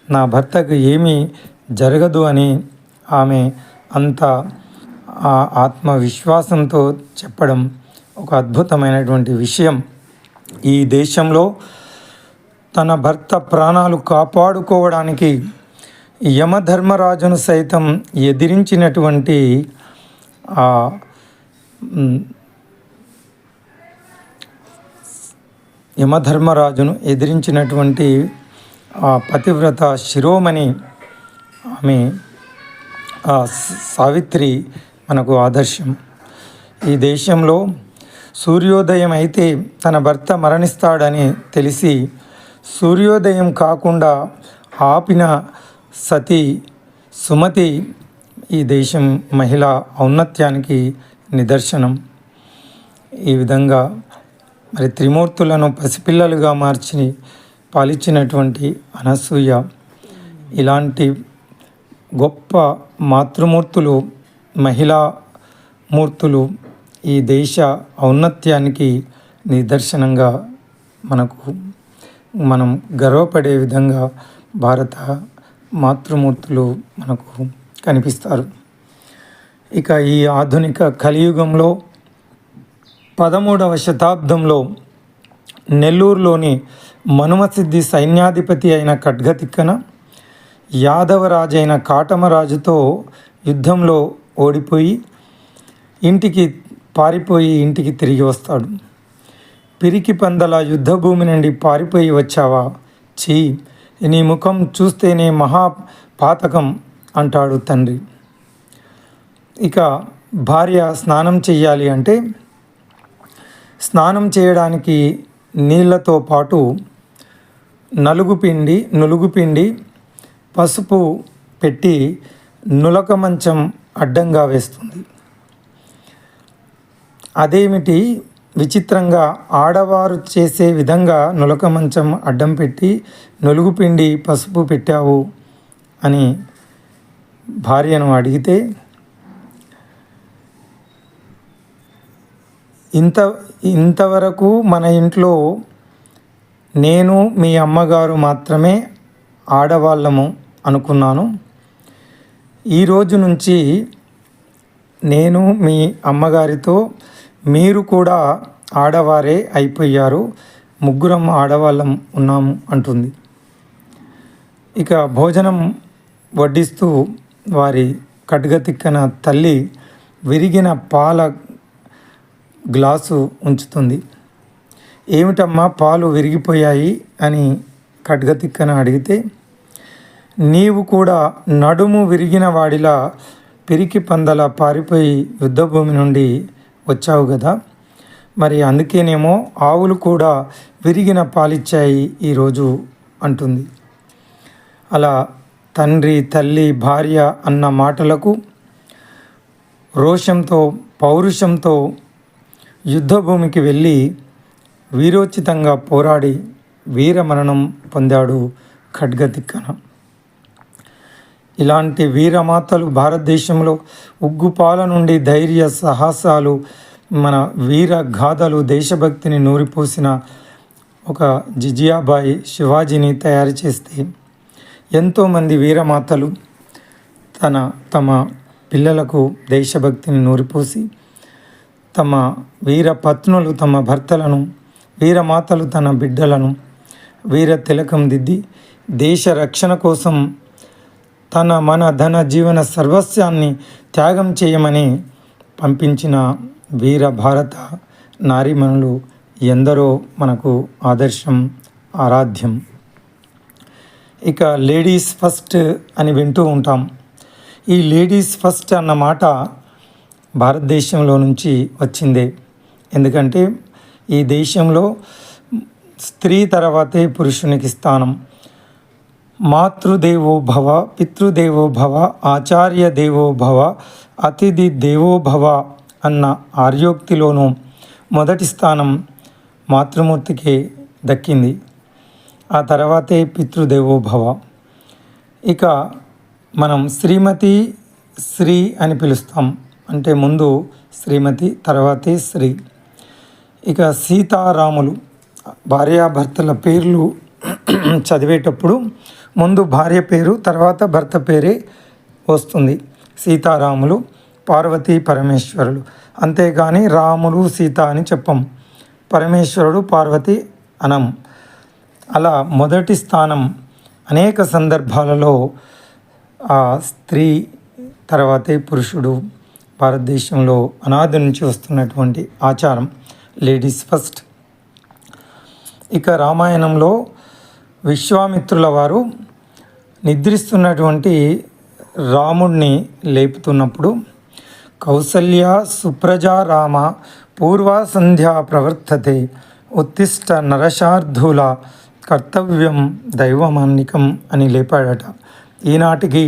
నా భర్తకు ఏమీ జరగదు అని ఆమె అంత ఆత్మవిశ్వాసంతో చెప్పడం ఒక అద్భుతమైనటువంటి విషయం. ఈ దేశంలో తన భర్త ప్రాణాలు కాపాడుకోవడానికి యమధర్మరాజును సైతం ఎదిరించినటువంటి పతివ్రత శిరోమణి ఆమె సావిత్రి మనకు ఆదర్శం. ఈ దేశంలో సూర్యోదయం అయితే తన భర్త మరణిస్తాడని తెలిసి సూర్యోదయం కాకుండా ఆపిన సతీ సుమతి ఈ దేశం మహిళా ఔన్నత్యానికి నిదర్శనం. ఈ విధంగా మరి త్రిమూర్తులను పసిపిల్లలుగా మార్చి పాలించినటువంటి అనసూయ, ఇలాంటి గొప్ప మాతృమూర్తులు, మహిళా మూర్తులు ఈ దేశ ఔన్నత్యానికి నిదర్శనంగా మనం గర్వపడే విధంగా భారత మాతృమూర్తులు మనకు కనిపిస్తారు. ఇక ఈ ఆధునిక కలియుగంలో 13వ శతాబ్దంలో నెల్లూరులోని మనుమసిద్ధి సైన్యాధిపతి అయిన ఖడ్గతిక్కన యాదవరాజైన కాటమరాజుతో యుద్ధంలో ఓడిపోయి ఇంటికి తిరిగి వస్తాడు. పిరికి పందల యుద్ధభూమి నుండి పారిపోయి వచ్చావా? చీ, నీ ముఖం చూస్తేనే మహాపాతకం అంటాడు తండ్రి. ఇక భార్య స్నానం చెయ్యాలి అంటే స్నానం చేయడానికి నీళ్ళతో పాటు నులుగుపిండి పసుపు పెట్టి నులక మంచం అడ్డంగా వేస్తుంది. అదేమిటి విచిత్రంగా ఆడవారు చేసే విధంగా నులక మంచం అడ్డం పెట్టి నులుగుపిండి పసుపు పెట్టావు అని భార్యను అడిగితే, ఇంతవరకు మన ఇంట్లో నేను మీ అమ్మగారు మాత్రమే ఆడవాళ్ళము అనుకున్నాను. ఈరోజు నుంచి నేను మీ అమ్మగారితో మీరు కూడా ఆడవారే అయిపోయారు, ముగ్గురం ఆడవాళ్ళం ఉన్నాము అంటుంది. ఇక భోజనం వడ్డిస్తూ వారి ఖడ్గతిక్కన తల్లి విరిగిన పాల గ్లాసు ఉంచుతుంది. ఏమిటమ్మా పాలు విరిగిపోయాయి అని ఖడ్గతిక్కన అడిగితే, నీవు కూడా నడుము విరిగిన వాడిలా పిరికి పందల పారిపోయి యుద్ధభూమి నుండి వచ్చావు కదా, మరి అందుకేనేమో ఆవులు కూడా విరిగిన పాలిచ్చాయి ఈరోజు అంటుంది. అలా తండ్రి, తల్లి, భార్య అన్న మాటలకు రోషంతో పౌరుషంతో యుద్ధభూమికి వెళ్ళి వీరోచితంగా పోరాడి వీరమరణం పొందాడు ఖడ్గతిక్కన. ఇలాంటి వీరమాతలు భారతదేశంలో ఉగ్గుపాల నుండి ధైర్య సాహసాలు, మన వీర గాథలు, దేశభక్తిని నూరిపోసిన ఒక జిజియాబాయి శివాజీని తయారు చేస్తే ఎంతోమంది వీరమాతలు తమ పిల్లలకు దేశభక్తిని నూరిపోసి, తమ వీర పత్నులు తమ భర్తలను, వీరమాతలు తన బిడ్డలను వీర తిలకం దిద్ది దేశ రక్షణ కోసం మన ధన జీవన సర్వస్వాన్ని త్యాగం చేయమని పంపించిన వీర భారత నారీమణులు ఎందరో మనకు ఆదర్శం, ఆరాధ్యం. ఇక లేడీస్ ఫస్ట్ అని వింటూ ఉంటాం. ఈ లేడీస్ ఫస్ట్ అన్న మాట భారతదేశంలో నుంచి వచ్చిందే. ఎందుకంటే ఈ దేశంలో స్త్రీ తర్వాతే పురుషునికి స్థానం. మాతృదేవో భవ, పితృదేవో భవ, ఆచార్య దేవో భవ, అతిథి దేవో భవ అన్న ఆర్యోక్తిలోనూ మొదటి స్థానం మాతృమూర్తికి దక్కింది. ఆ తర్వాతే పితృదేవో భవ. ఇక మనం శ్రీమతి, శ్రీ అని పిలుస్తాం. అంటే ముందు శ్రీమతి, తర్వాతే శ్రీ. ఇక సీతారాములు భార్యాభర్తల పేర్లు చదివేటప్పుడు ముందు భార్య పేరు, తర్వాత భర్త పేరే వస్తుంది. సీతారాములు, పార్వతీ పరమేశ్వరులు. అంతేగాని రాములు సీత అని చెప్పం, పరమేశ్వరుడు పార్వతి అనం. అలా మొదటి స్థానం అనేక సందర్భాలలో ఆ స్త్రీ తర్వాతే పురుషుడు. భారతదేశంలో అనాది నుంచి వస్తున్నటువంటి ఆచారం లేడీస్ ఫస్ట్. ఇక రామాయణంలో విశ్వామిత్రుల వారు నిద్రిస్తున్నటువంటి రాముణ్ణి లేపుతున్నప్పుడు, కౌసల్య సుప్రజా రామ పూర్వా సంధ్యా ప్రవర్తతే ఉత్తిష్ట నరశార్ధుల కర్తవ్యం దైవమాన్నికం అని లేపాడట. ఈనాటికి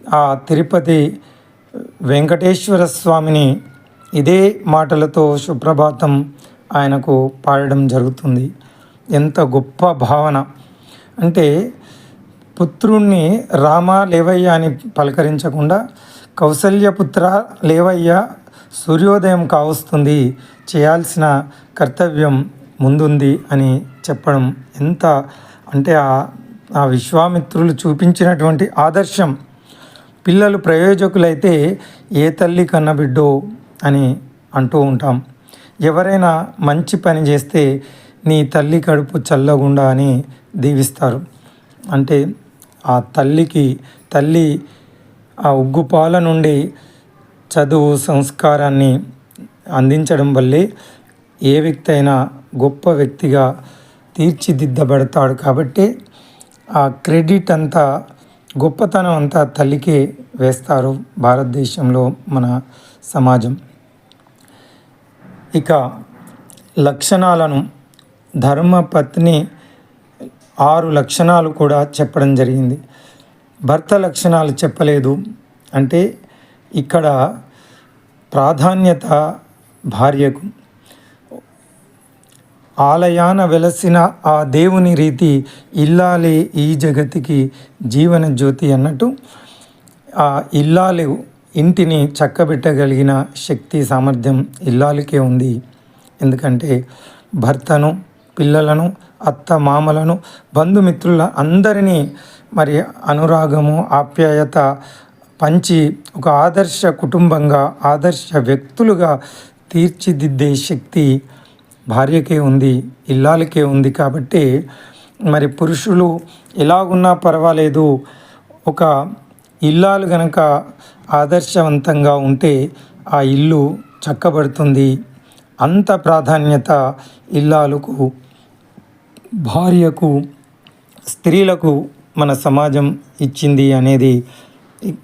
ఆ తిరుపతి వెంకటేశ్వర స్వామిని ఇదే మాటలతో సుప్రభాతం ఆయనకు పాడడం జరుగుతుంది. ఎంత గొప్ప భావన అంటే, పుత్రుణ్ణి రామ లేవయ్య అని పలకరించకుండా కౌసల్యపుత్ర లేవయ్య, సూర్యోదయం కావస్తుంది, చేయాల్సిన కర్తవ్యం ముందుంది అని చెప్పడం ఎంత అంటే ఆ విశ్వామిత్రులు చూపించినటువంటి ఆదర్శం. పిల్లలు ప్రయోజకులైతే ఏ తల్లి కన్నబిడ్డో అని అంటూ ఉంటాం. ఎవరైనా మంచి పని చేస్తే నీ తల్లి కడుపు చల్లగుండా అని దీవిస్తారు. అంటే ఆ తల్లి ఆ ఉగ్గుపాల నుండి చదువు సంస్కారాన్ని అందించడం వల్లే ఏ వ్యక్తి అయినా గొప్ప వ్యక్తిగా తీర్చిదిద్దబడతాడు. కాబట్టి ఆ క్రెడిట్ అంతా, గొప్పతనం అంతా తల్లికే వేస్తారు భారతదేశంలో మన సమాజం. ఇక లక్షణాలను ధర్మపత్ని 6 లక్షణాలు కూడా చెప్పడం జరిగింది. భర్త లక్షణాలు చెప్పలేదు. అంటే ఇక్కడ ప్రాధాన్యత భార్యకు. ఆలయాన వెలసిన ఆ దేవుని రీతి ఇల్లాలే ఈ జగతికి జీవన జ్యోతి అన్నట్టు ఆ ఇల్లాలు ఇంటిని చక్కబెట్టగలిగిన శక్తి సామర్థ్యం ఇల్లాలకే ఉంది. ఎందుకంటే భర్తను, పిల్లలను, అత్త మామలను, బంధుమిత్రుల అందరినీ మరి అనురాగము, ఆప్యాయత పంచి ఒక ఆదర్శ కుటుంబంగా, ఆదర్శ వ్యక్తులుగా తీర్చిదిద్దే శక్తి భార్యకే ఉంది, ఇల్లాలకే ఉంది. కాబట్టి మరి పురుషులు ఎలాగున్నా పర్వాలేదు, ఒక ఇల్లాలు గనక ఆదర్శవంతంగా ఉంటే ఆ ఇల్లు చక్కబడుతుంది. అంత ప్రాధాన్యత ఇల్లాలకు, భార్యకు, స్త్రీలకు మన సమాజం ఇచ్చింది అనేది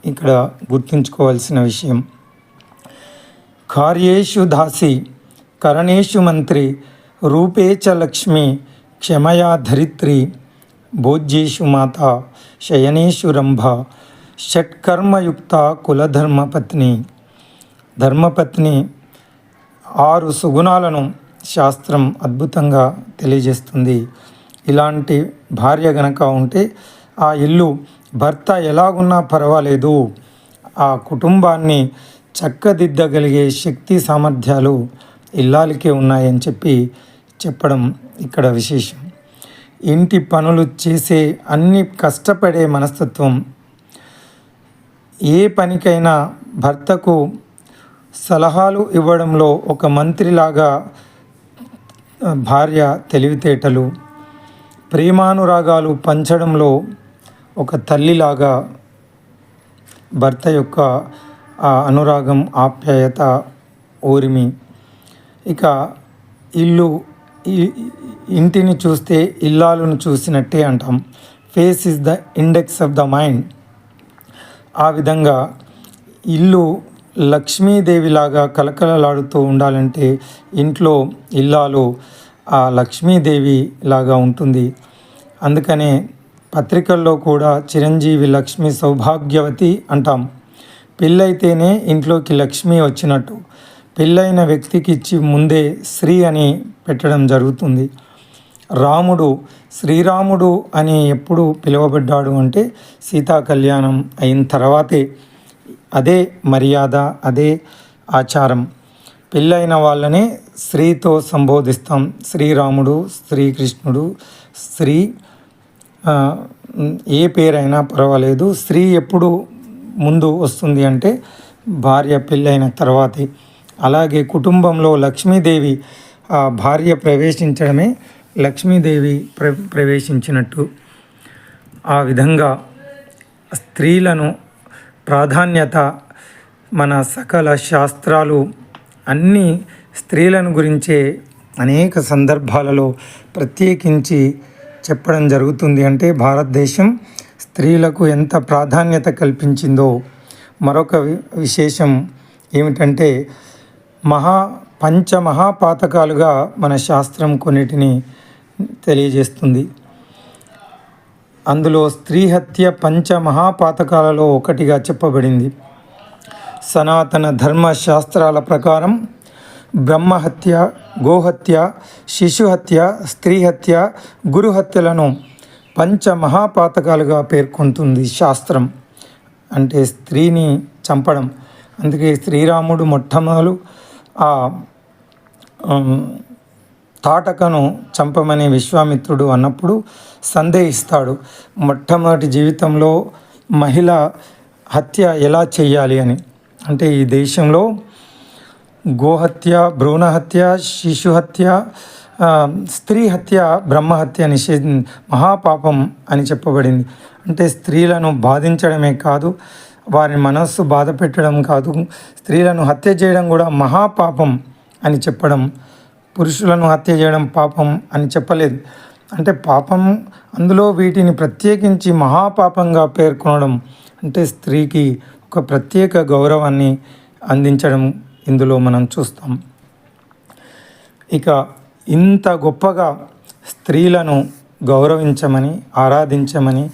ఇక్కడ గుర్తుంచుకోవాల్సిన విషయం. కార్యేషు దాసి కరణేషు మంత్రి రూపే చ లక్ష్మి క్షమయా ధరిత్రి భోజ్యేషు మాత శయనేషు రంభ షట్కర్మయుక్త కులధర్మపత్ని. ధర్మపత్ని 6 సుగుణాలను శాస్త్రం అద్భుతంగా తెలియజేస్తుంది. ఇలాంటి భార్య గనక ఉంటే ఆ ఇల్లు భర్త ఎలాగున్నా పర్వాలేదు, ఆ కుటుంబాన్ని చక్కదిద్దగలిగే శక్తి సామర్థ్యాలు ఇల్లాలకే ఉన్నాయని చెప్పడం ఇక్కడ విశేషం. ఇంటి పనులు చేసే అన్ని కష్టపడే మనస్తత్వం. ఏ పనికైనా భర్తకు సలహాలు ఇవ్వడంలో ఒక మంత్రిలాగా భార్య తెలివితేటలు, ప్రేమానురాగాలు పంచడంలో ఒక తల్లిలాగా భర్త యొక్క ఆ అనురాగం, ఆప్యాయత, ఓరిమి. ఇక ఇంటిని చూస్తే ఇల్లాలను చూసినట్టే అంటాం. Face is the index of the mind. ఆ విధంగా ఇల్లు లక్ష్మీదేవిలాగా కలకలలాడుతూ ఉండాలంటే ఇంట్లో ఇల్లాలు ఆ లక్ష్మీదేవి లాగా ఉంటుంది. అందుకనే పత్రికల్లో కూడా చిరంజీవి లక్ష్మి సౌభాగ్యవతి అంటాం. పెళ్ళైతేనే ఇంట్లోకి లక్ష్మి వచ్చినట్టు. పెళ్ళైన వ్యక్తికి ఇచ్చి ముందే శ్రీ అని పెట్టడం జరుగుతుంది. రాముడు శ్రీరాముడు అని ఎప్పుడు పిలువబడ్డాడు అంటే సీతా కళ్యాణం అయిన తర్వాతే. అదే మర్యాద, అదే ఆచారం. పెళ్ళైన వాళ్ళనే శ్రీతో సంబోధిస్తాం. శ్రీరాముడు, శ్రీకృష్ణుడు, శ్రీ ఏ పేరైనా పర్వాలేదు. స్త్రీ ఎప్పుడు ముందు వస్తుంది అంటే భార్య పెళ్ళైన తర్వాతే. అలాగే కుటుంబంలో లక్ష్మీదేవి భార్య ప్రవేశించడమే లక్ష్మీదేవి ప్రవేశించినట్టు. ఆ విధంగా స్త్రీలను ప్రాధాన్యత మన సకల శాస్త్రాలు అన్నీ స్త్రీలను గురించే అనేక సందర్భాలలో ప్రత్యేకించి చెప్పడం జరుగుతుంది. అంటే భారతదేశం స్త్రీలకు ఎంత ప్రాధాన్యత కల్పించిందో. మరొక విశేషం ఏమిటంటే పంచమహాపాతకాలుగా మన శాస్త్రం కొన్నిటిని తెలియజేస్తుంది. అందులో స్త్రీ హత్య పంచమహాపాతకాలలో ఒకటిగా చెప్పబడింది. సనాతన ధర్మ శాస్త్రాల ప్రకారం బ్రహ్మహత్య, గోహత్య, శిశుహత్య, స్త్రీ హత్య, గురుహత్యలను పంచమహాపాతకాలుగా పేర్కొంటుంది శాస్త్రం. అంటే స్త్రీని చంపడం. అందుకే శ్రీరాముడు మొట్టమొదలు ఆ తాటకను చంపమని విశ్వామిత్రుడు అన్నప్పుడు సందేహిస్తాడు. మొట్టమొదటి జీవితంలో మహిళ హత్య ఎలా చేయాలి అని. అంటే ఈ దేశంలో గోహత్య, భ్రూణహత్య, శిశుహత్య, స్త్రీ హత్య బ్రహ్మహత్య మహాపాపం అని చెప్పబడింది. అంటే స్త్రీలను బాధించడమే కాదు, వారి మనస్సు బాధ పెట్టడం కాదు, స్త్రీలను హత్య చేయడం కూడా మహాపాపం అని చెప్పడం. పురుషులను హత్య చేయడం పాపం అని చెప్పలేదు. అంటే పాపం, అందులో వీటిని ప్రత్యేకించి మహాపాపంగా పేర్కొనడం అంటే స్త్రీకి ఒక ప్రత్యేక గౌరవాన్ని అందించడం ఇందులో మనం చూస్తాం. ఇక ఇంత గొప్పగా స్త్రీలను గౌరవించమని, ఆరాధించమని,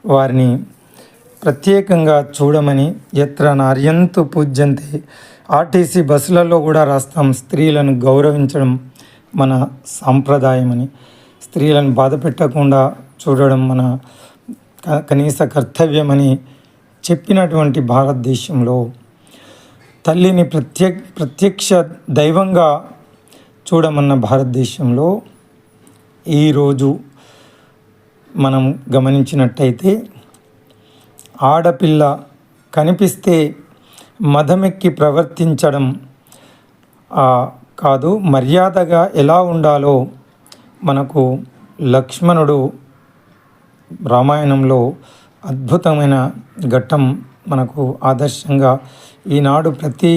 వారిని ప్రత్యేకంగా చూడమని, ఎత్ర నార్యంతు పూజ్యంతే, ఆర్టీసీ బస్సులలో కూడా రాస్తాం స్త్రీలను గౌరవించడం మన సాంప్రదాయమని. స్త్రీలను బాధ పెట్టకుండా చూడడం మన కనీస కర్తవ్యమని చెప్పినటువంటి భారతదేశంలో తల్లిని ప్రత్యక్ష దైవంగా చూడమన్న భారతదేశంలో ఈరోజు మనం గమనించినట్టయితే ఆడపిల్ల కనిపిస్తే మదమెక్కి ప్రవర్తించడం కాదు, మర్యాదగా ఎలా ఉండాలో మనకు లక్ష్మణుడు రామాయణంలో అద్భుతమైన ఘట్టం మనకు ఆదర్శంగా ఈనాడు ప్రతి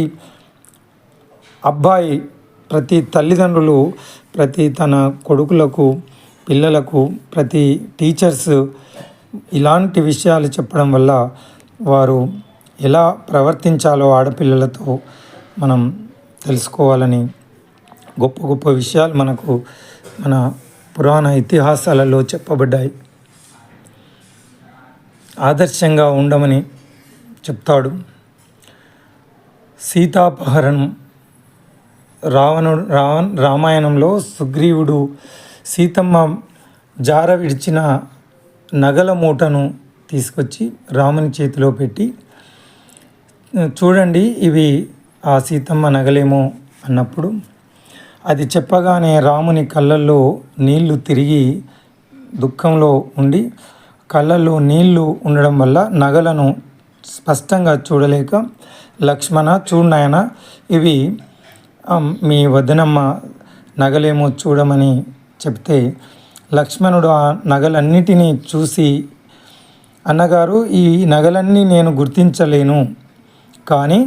అబ్బాయి, ప్రతి తల్లిదండ్రులు, ప్రతి తన కొడుకులకు, పిల్లలకు, ప్రతి టీచర్స్ ఇలాంటి విషయాలు చెప్పడం వల్ల వారు ఎలా ప్రవర్తించాలో ఆడపిల్లలతో మనం తెలుసుకోవాలని గొప్ప గొప్ప విషయాలు మనకు మన పురాణ ఇతిహాసాలలో చెప్పబడ్డాయి. ఆదర్శంగా ఉండమని చెప్తాడు. సీతాపహరణం రామాయణంలో సుగ్రీవుడు సీతమ్మ జార విడిచిన నగల మూటను తీసుకొచ్చి రాముని చేతిలో పెట్టి, చూడండి ఇవి ఆ సీతమ్మ నగలేమో అన్నప్పుడు, అది చెప్పగానే రాముని కళ్ళల్లో నీళ్లు తిరిగి దుఃఖంలో ఉండి, కళ్ళల్లో నీళ్లు ఉండడం వల్ల నగలను స్పష్టంగా చూడలేక, లక్ష్మణ చూడనాయన ఇవి మీ వదినమ్మ నగలేమో చూడమని చెప్తే, లక్ష్మణుడు ఆ నగలన్నిటినీ చూసి, అన్నగారు ఈ నగలన్నీ నేను గుర్తించలేను, కానీ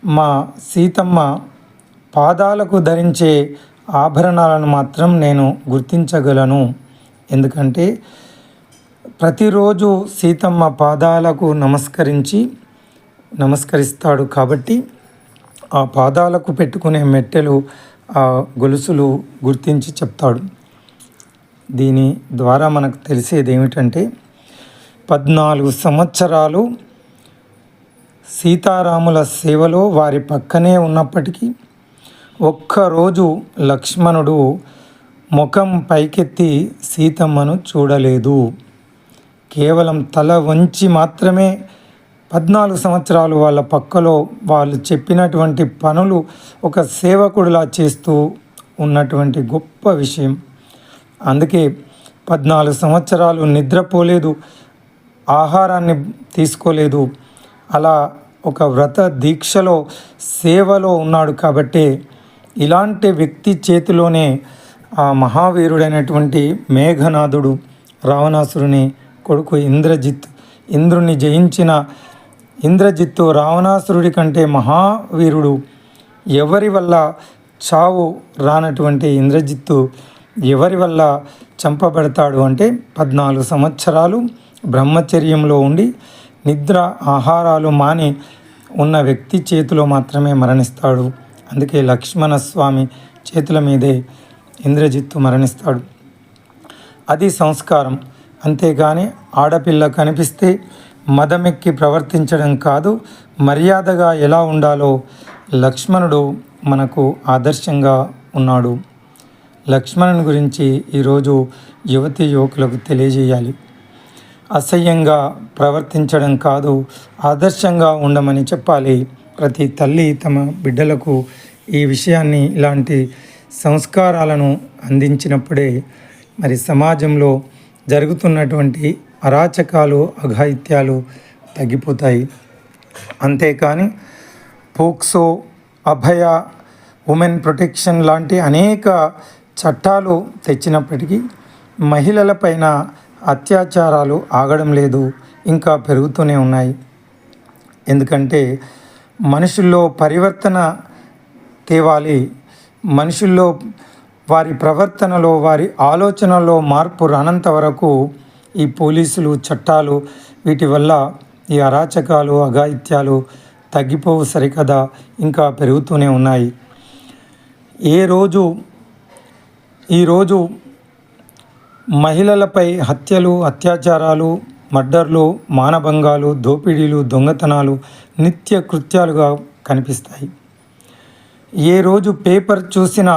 మా సీతమ్మ పాదాలకు ధరించే ఆభరణాలను మాత్రం నేను గుర్తించగలను. ఎందుకంటే ప్రతిరోజు సీతమ్మ పాదాలకు నమస్కరిస్తాడు కాబట్టి ఆ పాదాలకు పెట్టుకునే మెట్టెలు, ఆ గొలుసులు గుర్తించి చెప్తాడు. దీని ద్వారా మనకు తెలిసేది ఏమిటంటే 14 సంవత్సరాలు సీతారాముల సేవలో వారి పక్కనే ఉన్నప్పటికీ ఒక్కరోజు లక్ష్మణుడు ముఖం పైకెత్తి సీతమ్మను చూడలేదు. కేవలం తల వంచి మాత్రమే 14 సంవత్సరాలు వాళ్ళ పక్కలో వాళ్ళు చెప్పినటువంటి పనులు ఒక సేవకుడిలా చేస్తూ ఉన్నటువంటి గొప్ప విషయం. అందుకే 14 సంవత్సరాలు నిద్రపోలేదు, ఆహారాన్ని తీసుకోలేదు, అలా ఒక వ్రత దీక్షలో సేవలో ఉన్నాడు. కాబట్టి ఇలాంటి వ్యక్తి చేతిలోనే ఆ మహావీరుడైనటువంటి మేఘనాథుడు, రావణాసురుని కొడుకు ఇంద్రుని జయించిన ఇంద్రజిత్తు రావణాసురుడి కంటే మహావీరుడు. ఎవరి వల్ల చావు రానటువంటి ఇంద్రజిత్తు ఎవరి వల్ల చంపబడతాడు అంటే 14 సంవత్సరాలు బ్రహ్మచర్యంలో ఉండి నిద్ర ఆహారాలు మాని ఉన్న వ్యక్తి చేతిలో మాత్రమే మరణిస్తాడు. అందుకే లక్ష్మణస్వామి చేతుల మీదే ఇంద్రజిత్తు మరణిస్తాడు. అది సంస్కారం. అంతేగాని ఆడపిల్ల కనిపిస్తే మదమెక్కి ప్రవర్తించడం కాదు, మర్యాదగా ఎలా ఉండాలో లక్ష్మణుడు మనకు ఆదర్శంగా ఉన్నాడు. లక్ష్మణుని గురించి ఈరోజు యువతీ యువకులకు తెలియజేయాలి. అసహ్యంగా ప్రవర్తించడం కాదు, ఆదర్శంగా ఉండమని చెప్పాలి. ప్రతి తల్లి తమ బిడ్డలకు ఈ విషయాన్ని, ఇలాంటి సంస్కారాలను అందించినప్పుడే మరి సమాజంలో జరుగుతున్నటువంటి అరాచకాలు, అఘాయిత్యాలు తగ్గిపోతాయి. అంతేకాని పోక్సో, అభయ ఉమెన్ ప్రొటెక్షన్ లాంటి అనేక చట్టాలు తెచ్చినప్పటికీ మహిళలపైన అత్యాచారాలు ఆగడం లేదు, ఇంకా పెరుగుతూనే ఉన్నాయి. ఎందుకంటే మనుషుల్లో పరివర్తన తేవాలి, మనుషుల్లో వారి ప్రవర్తనలో వారి ఆలోచనలో మార్పు రానంత వరకు ఈ పోలీసులు చట్టాలు వీటి వల్ల ఈ అరాచకాలు అఘాయిత్యాలు తగ్గిపోవు సరికదా, ఇంకా పెరుగుతూనే ఉన్నాయి. ఈరోజు మహిళలపై హత్యలు, అత్యాచారాలు, మర్డర్లు, మానభంగాలు, దోపిడీలు, దొంగతనాలు నిత్య కృత్యాలుగా కనిపిస్తాయి. ఏ రోజు పేపర్ చూసినా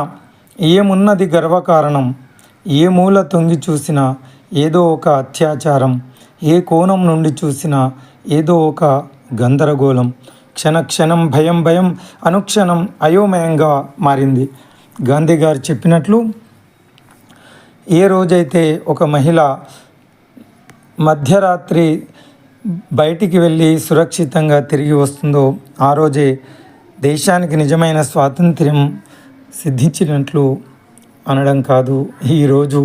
ఏమున్నది గర్వకారణం, ఏ మూల తొంగి చూసినా ఏదో ఒక అత్యాచారం, ఏ కోణం నుండి చూసినా ఏదో ఒక గందరగోళం, క్షణక్షణం భయం, అనుక్షణం అయోమయంగా మారింది. గాంధీ గారు చెప్పినట్లు ఏ రోజైతే ఒక మహిళ మధ్యరాత్రి బయటికి వెళ్ళి సురక్షితంగా తిరిగి వస్తుందో ఆ రోజే దేశానికి నిజమైన స్వాతంత్ర్యం సిద్ధించినట్లు అనడం కాదు. ఈరోజు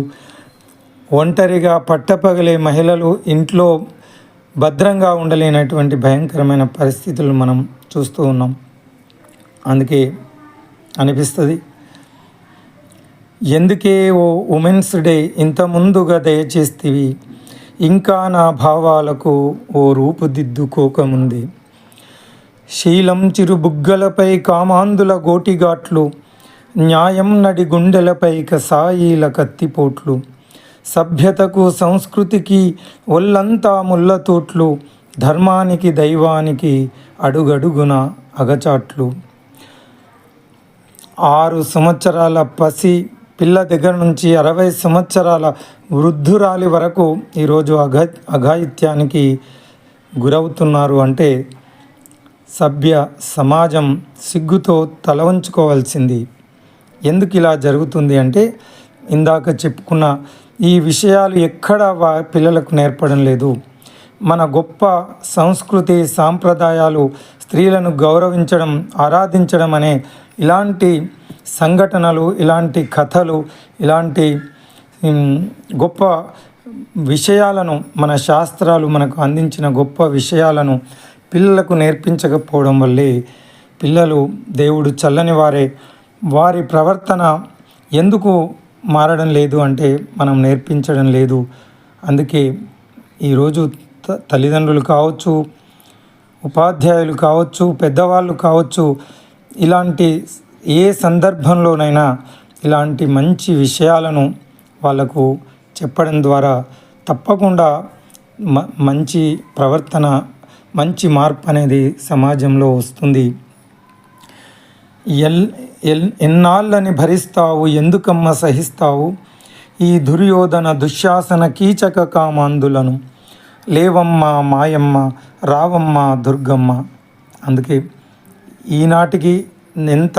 ఒంటరిగా పట్టపగలే మహిళలు ఇంట్లో భద్రంగా ఉండలేనటువంటి భయంకరమైన పరిస్థితులు మనం చూస్తూ ఉన్నాం. అందుకే అనిపిస్తుంది, ఎందుకే ఓ ఉమెన్స్ డే ఇంత ముందుగా దయచేస్తేవి, ఇంకా నా భావాలకు ఓ రూపుదిద్దుకోకముంది. శీలం చిరు బుగ్గలపై కామాందుల గోటిగాట్లు, న్యాయం నడి గుండెలపై కసాయిల కత్తిపోట్లు, సభ్యతకు సంస్కృతికి ఒళ్ళంతా ముళ్ళతోట్లు, ధర్మానికి దైవానికి అడుగడుగున అగచాట్లు. 6 సంవత్సరాల పసి పిల్ల దగ్గర నుంచి 60 సంవత్సరాల వృద్ధురాలి వరకు ఈరోజు అఘాయిత్యానికి గురవుతున్నారు అంటే సభ్య సమాజం సిగ్గుతో తల వంచుకోవాల్సింది. ఎందుకు ఇలా జరుగుతుంది అంటే ఇందాక చెప్పుకున్న ఈ విషయాలు ఎక్కడ పిల్లలకు నేర్పడం లేదు. మన గొప్ప సంస్కృతి సాంప్రదాయాలు, స్త్రీలను గౌరవించడం, ఆరాధించడం అనే ఇలాంటి సంఘటనలు, ఇలాంటి కథలు, ఇలాంటి గొప్ప విషయాలను మన శాస్త్రాలు మనకు అందించిన గొప్ప విషయాలను పిల్లలకు నేర్పించకపోవడం వల్లే పిల్లలు దేవుడు చల్లని వారి ప్రవర్తన ఎందుకు మారడం లేదు అంటే మనం నేర్పించడం లేదు. అందుకే ఈరోజు తల్లిదండ్రులు కావచ్చు, ఉపాధ్యాయులు కావచ్చు, పెద్దవాళ్ళు కావచ్చు, ఇలాంటి ఏ సందర్భంలోనైనా ఇలాంటి మంచి విషయాలను వాళ్ళకు చెప్పడం ద్వారా తప్పకుండా మంచి ప్రవర్తన, మంచి మార్పు అనేది సమాజంలో వస్తుంది. ఎన్నాళ్ళని భరిస్తావు, ఎందుకమ్మ సహిస్తావు, ఈ దుర్యోధన దుశ్శాసన కీచక కామాందులను, లేవమ్మ మాయమ్మ రావమ్మ దుర్గమ్మ. అందుకే ఈనాటికి ఎంత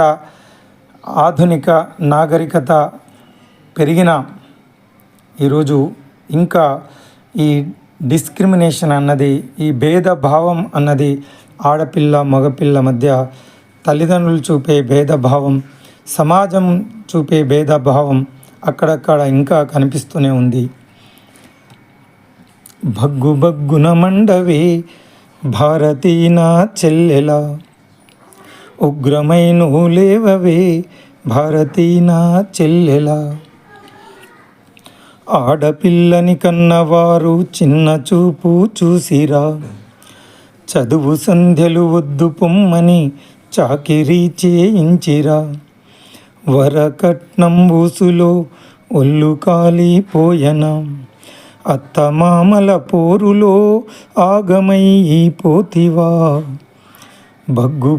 ఆధునిక నాగరికత పెరిగినా ఈరోజు ఇంకా ఈ డిస్క్రిమినేషన్ అన్నది, ఈ భేదభావం అన్నది, ఆడపిల్ల మగపిల్ల మధ్య తల్లిదండ్రులు చూపే భేదభావం, సమాజం చూపే భేదభావం అక్కడక్కడ ఇంకా కనిపిస్తూనే ఉంది. భగ్గున మండవే భారతీనా చెల్లెలా, ఉగ్రమైన లేవవే భారతీనా చెల్లెలా, ఆడపిల్లని కన్నవారు చిన్న చూపు చూసిరా, చదువు సంధ్యలు వద్దు పొమ్మని చాకిరీ చేయించిరా, వరకట్నం ఊసులో ఒళ్ళు కాలిపోయనా, అత్తమామల పోరులో ఆగమై పోతివా,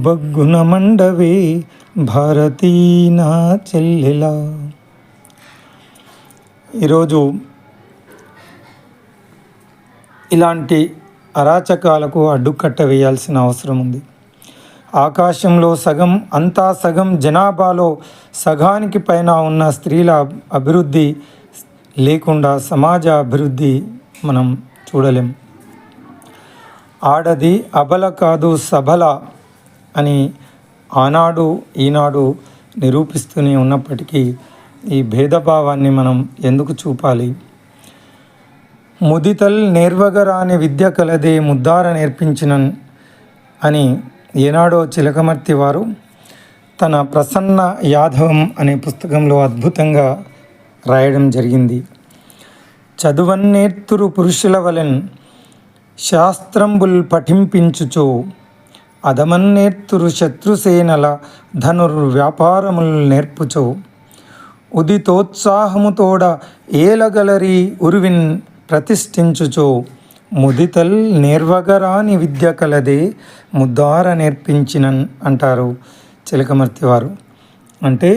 భగ్గున మండవే భారతీనా చెల్లెలా. ఈరోజు ఇలాంటి అరాచకాలకు అడ్డుకట్ట వేయాల్సిన అవసరం ఉంది. ఆకాశంలో సగం జనాభాలో సగానికి పైన ఉన్న స్త్రీల అభివృద్ధి లేకుండా సమాజ అభివృద్ధి మనం చూడలేం. ఆడది అబల కాదు సబల అని ఆనాడు ఈనాడు నిరూపిస్తూనే ఉన్నప్పటికీ ఈ భేదభావాన్ని మనం ఎందుకు చూపాలి? ముదితల్ నేర్వగరాని విద్య కలదే ముద్దార నేర్పించిన అని ఏనాడో చిలకమర్తి వారు తన ప్రసన్న యాదవం అనే పుస్తకంలో అద్భుతంగా రాయడం జరిగింది. చదువన్నేర్తురు పురుషుల వలెన్ శాస్త్రంబుల్ పఠింపించుచో అదమన్నేర్తురు శత్రుసేనల ధనుర్వ్యాపారముల్ నేర్పుచో ఉదితోత్సాహముతోడ ఏలగలరి ఉరువిన్ ప్రతిష్ఠించుచో ముదితల్ నేర్వగరాని విద్య కలదే ముద్దార నేర్పించినన్ అంటారు చిలకమర్తి వారు. అంటే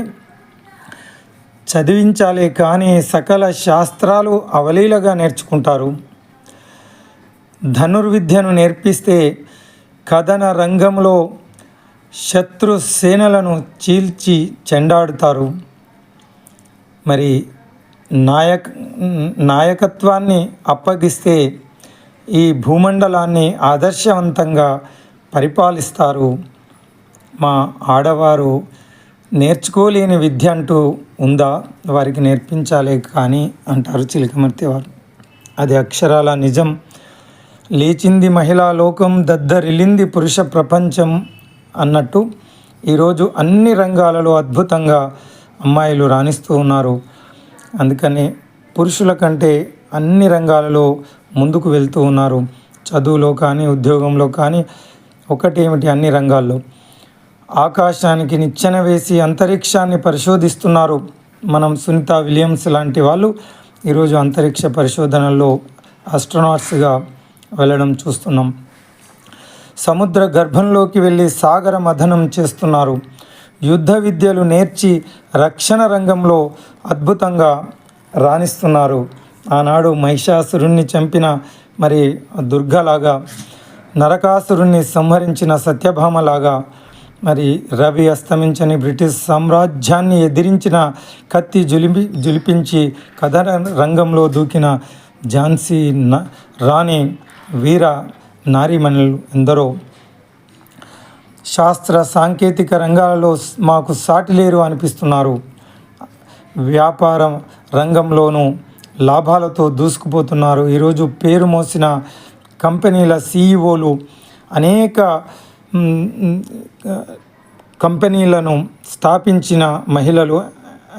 చదివించాలే కానీ సకల శాస్త్రాలు అవలీలగా నేర్చుకుంటారు. ధనుర్విద్యను నేర్పిస్తే కథన రంగంలో శత్రు సేనలను చీల్చి చెండాడుతారు. మరి నాయకత్వాన్ని అప్పగిస్తే ఈ భూమండలాన్ని ఆదర్శవంతంగా పరిపాలిస్తారు. మా ఆడవారు నేర్చుకోలేని విద్య అంటూ ఉందా? వారికి నేర్పించాలే కానీ అంటారు చిలకమర్తి వారు. అది అక్షరాల నిజం. లేచింది మహిళా లోకం, దద్దరిల్లింది పురుష ప్రపంచం అన్నట్టు ఈరోజు అన్ని రంగాలలో అద్భుతంగా అమ్మాయిలు రాణిస్తూ ఉన్నారు. అందుకని పురుషుల కంటే అన్ని రంగాలలో ముందుకు వెళ్తూ ఉన్నారు. చదువులో కానీ, ఉద్యోగంలో కానీ, ఒకటేమిటి అన్ని రంగాల్లో. ఆకాశానికి నిచ్చెన వేసి అంతరిక్షాన్ని పరిశోధిస్తున్నారు. మనం సునీత విలియమ్స్ లాంటి వాళ్ళు ఈరోజు అంతరిక్ష పరిశోధనల్లో ఆస్ట్రోనాట్స్గా వెళ్ళడం చూస్తున్నాం. సముద్ర గర్భంలోకి వెళ్ళి సాగర మథనం చేస్తున్నారు. యుద్ధ విద్యలు నేర్చి రక్షణ రంగంలో అద్భుతంగా రాణిస్తున్నారు. ఆనాడు మహిషాసురుణ్ణి చంపిన మరి దుర్గలాగా, నరకాసురుణ్ణి సంహరించిన సత్యభామలాగా, మరి రవి అస్తమించని బ్రిటిష్ సామ్రాజ్యాన్ని ఎదిరించిన కత్తి జులిపించి కథన రంగంలో దూకిన ఝాన్సీ రాణి వీర నారీమణులు ఎందరో. శాస్త్ర సాంకేతిక రంగాలలో మాకు సాటి లేరు అనిపిస్తున్నారు. వ్యాపార రంగంలోనూ లాభాలతో దూసుకుపోతున్నారు. ఈరోజు పేరు మోసిన కంపెనీల సీఈఓలు, అనేక కంపెనీలను స్థాపించిన మహిళలు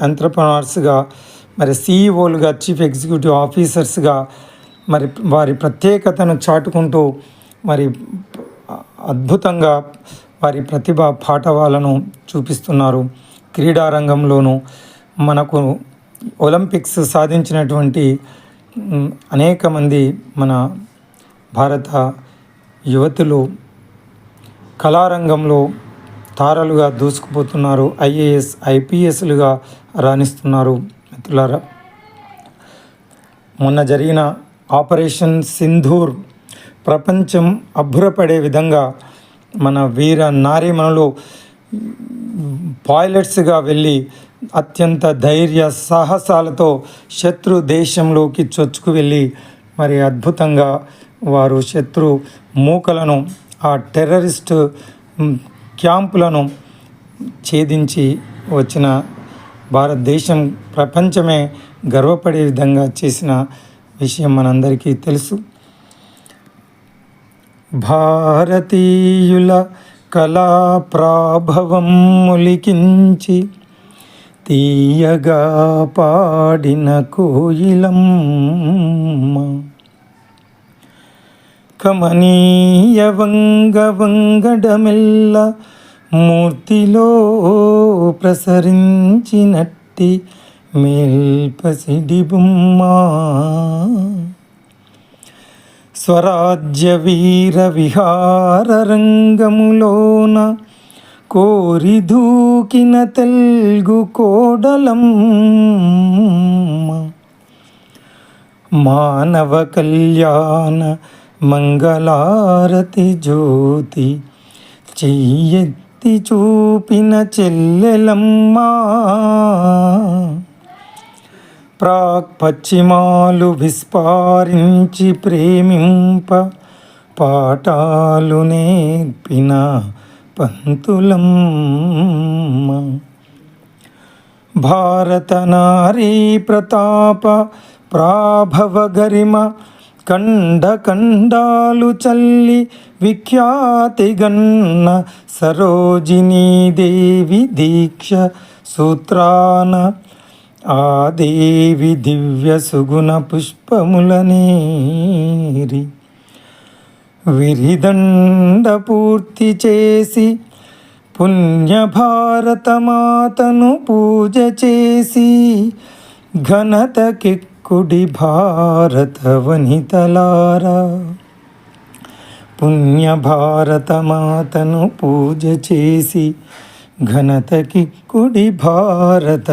ఎంటర్‌ప్రెన్యూర్స్గా, మరి సీఈఓలుగా, చీఫ్ ఎగ్జిక్యూటివ్ ఆఫీసర్స్గా మరి వారి ప్రత్యేకతను చాటుకుంటూ మరి అద్భుతంగా వారి ప్రతిభా పాటవాలను చూపిస్తున్నారు. క్రీడారంగంలోనూ మనకు ఒలింపిక్స్ సాధించినటువంటి అనేక మంది మన భారత యువతులు కళారంగంలో తారలుగా దూసుకుపోతున్నారు. ఐఏఎస్, ఐపీఎస్లుగా రాణిస్తున్నారు. మిత్రులారా, మొన్న జరిగిన ఆపరేషన్ సింధూర్ ప్రపంచం అబ్బురపడే విధంగా మన వీర నారీమణులు పైలట్స్గా వెళ్ళి అత్యంత ధైర్య సాహసాలతో శత్రు దేశంలోకి చొచ్చుకు వెళ్ళి మరి అద్భుతంగా వారు శత్రు మూకలను, ఆ టెర్రరిస్ట్ క్యాంపులను ఛేదించి వచ్చిన భారతదేశం ప్రపంచమే గర్వపడే విధంగా చేసిన విషయం మనందరికీ తెలుసు. భారతీయుల కళా ప్రాభవం ములికించి తీయగా పాడిన కోయిలమ్మ, కమనీయ వంగడమెల్ల మూర్తిలో ప్రసరించినట్టి మేల్పసిడి బొమ్మ, స్వరాజ్య వీర విహార రంగములోన కోరి దూకిన తెలుగు కోడలమ్మ, మానవ కళ్యాణ మంగళారతి జ్యోతి చెయ్యెత్తి చూపిన చెల్లెలమ్మ, పశ్చిమాలు విస్పారించి ప్రేమింప పాఠాలు నేర్పిన పంతులమ్మ. భారత నారీ ప్రతాప ప్రాభవ గరిమ కండ కండాలు చల్లి విఖ్యాతిగన్న సరోజినీ దేవి దీక్ష సూత్రాన ఆ దేవి దివ్య సుగుణ పుష్పములనేరి విరిదండ పూర్తి చేసి పుణ్య భారతమాతను పూజ చేసి ఘనతకెక్కుడి భారత వనితలారా. పుణ్య భారతమాతను పూజ చేసి ఘనతకెక్కుడి భారత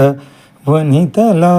వనితలారా.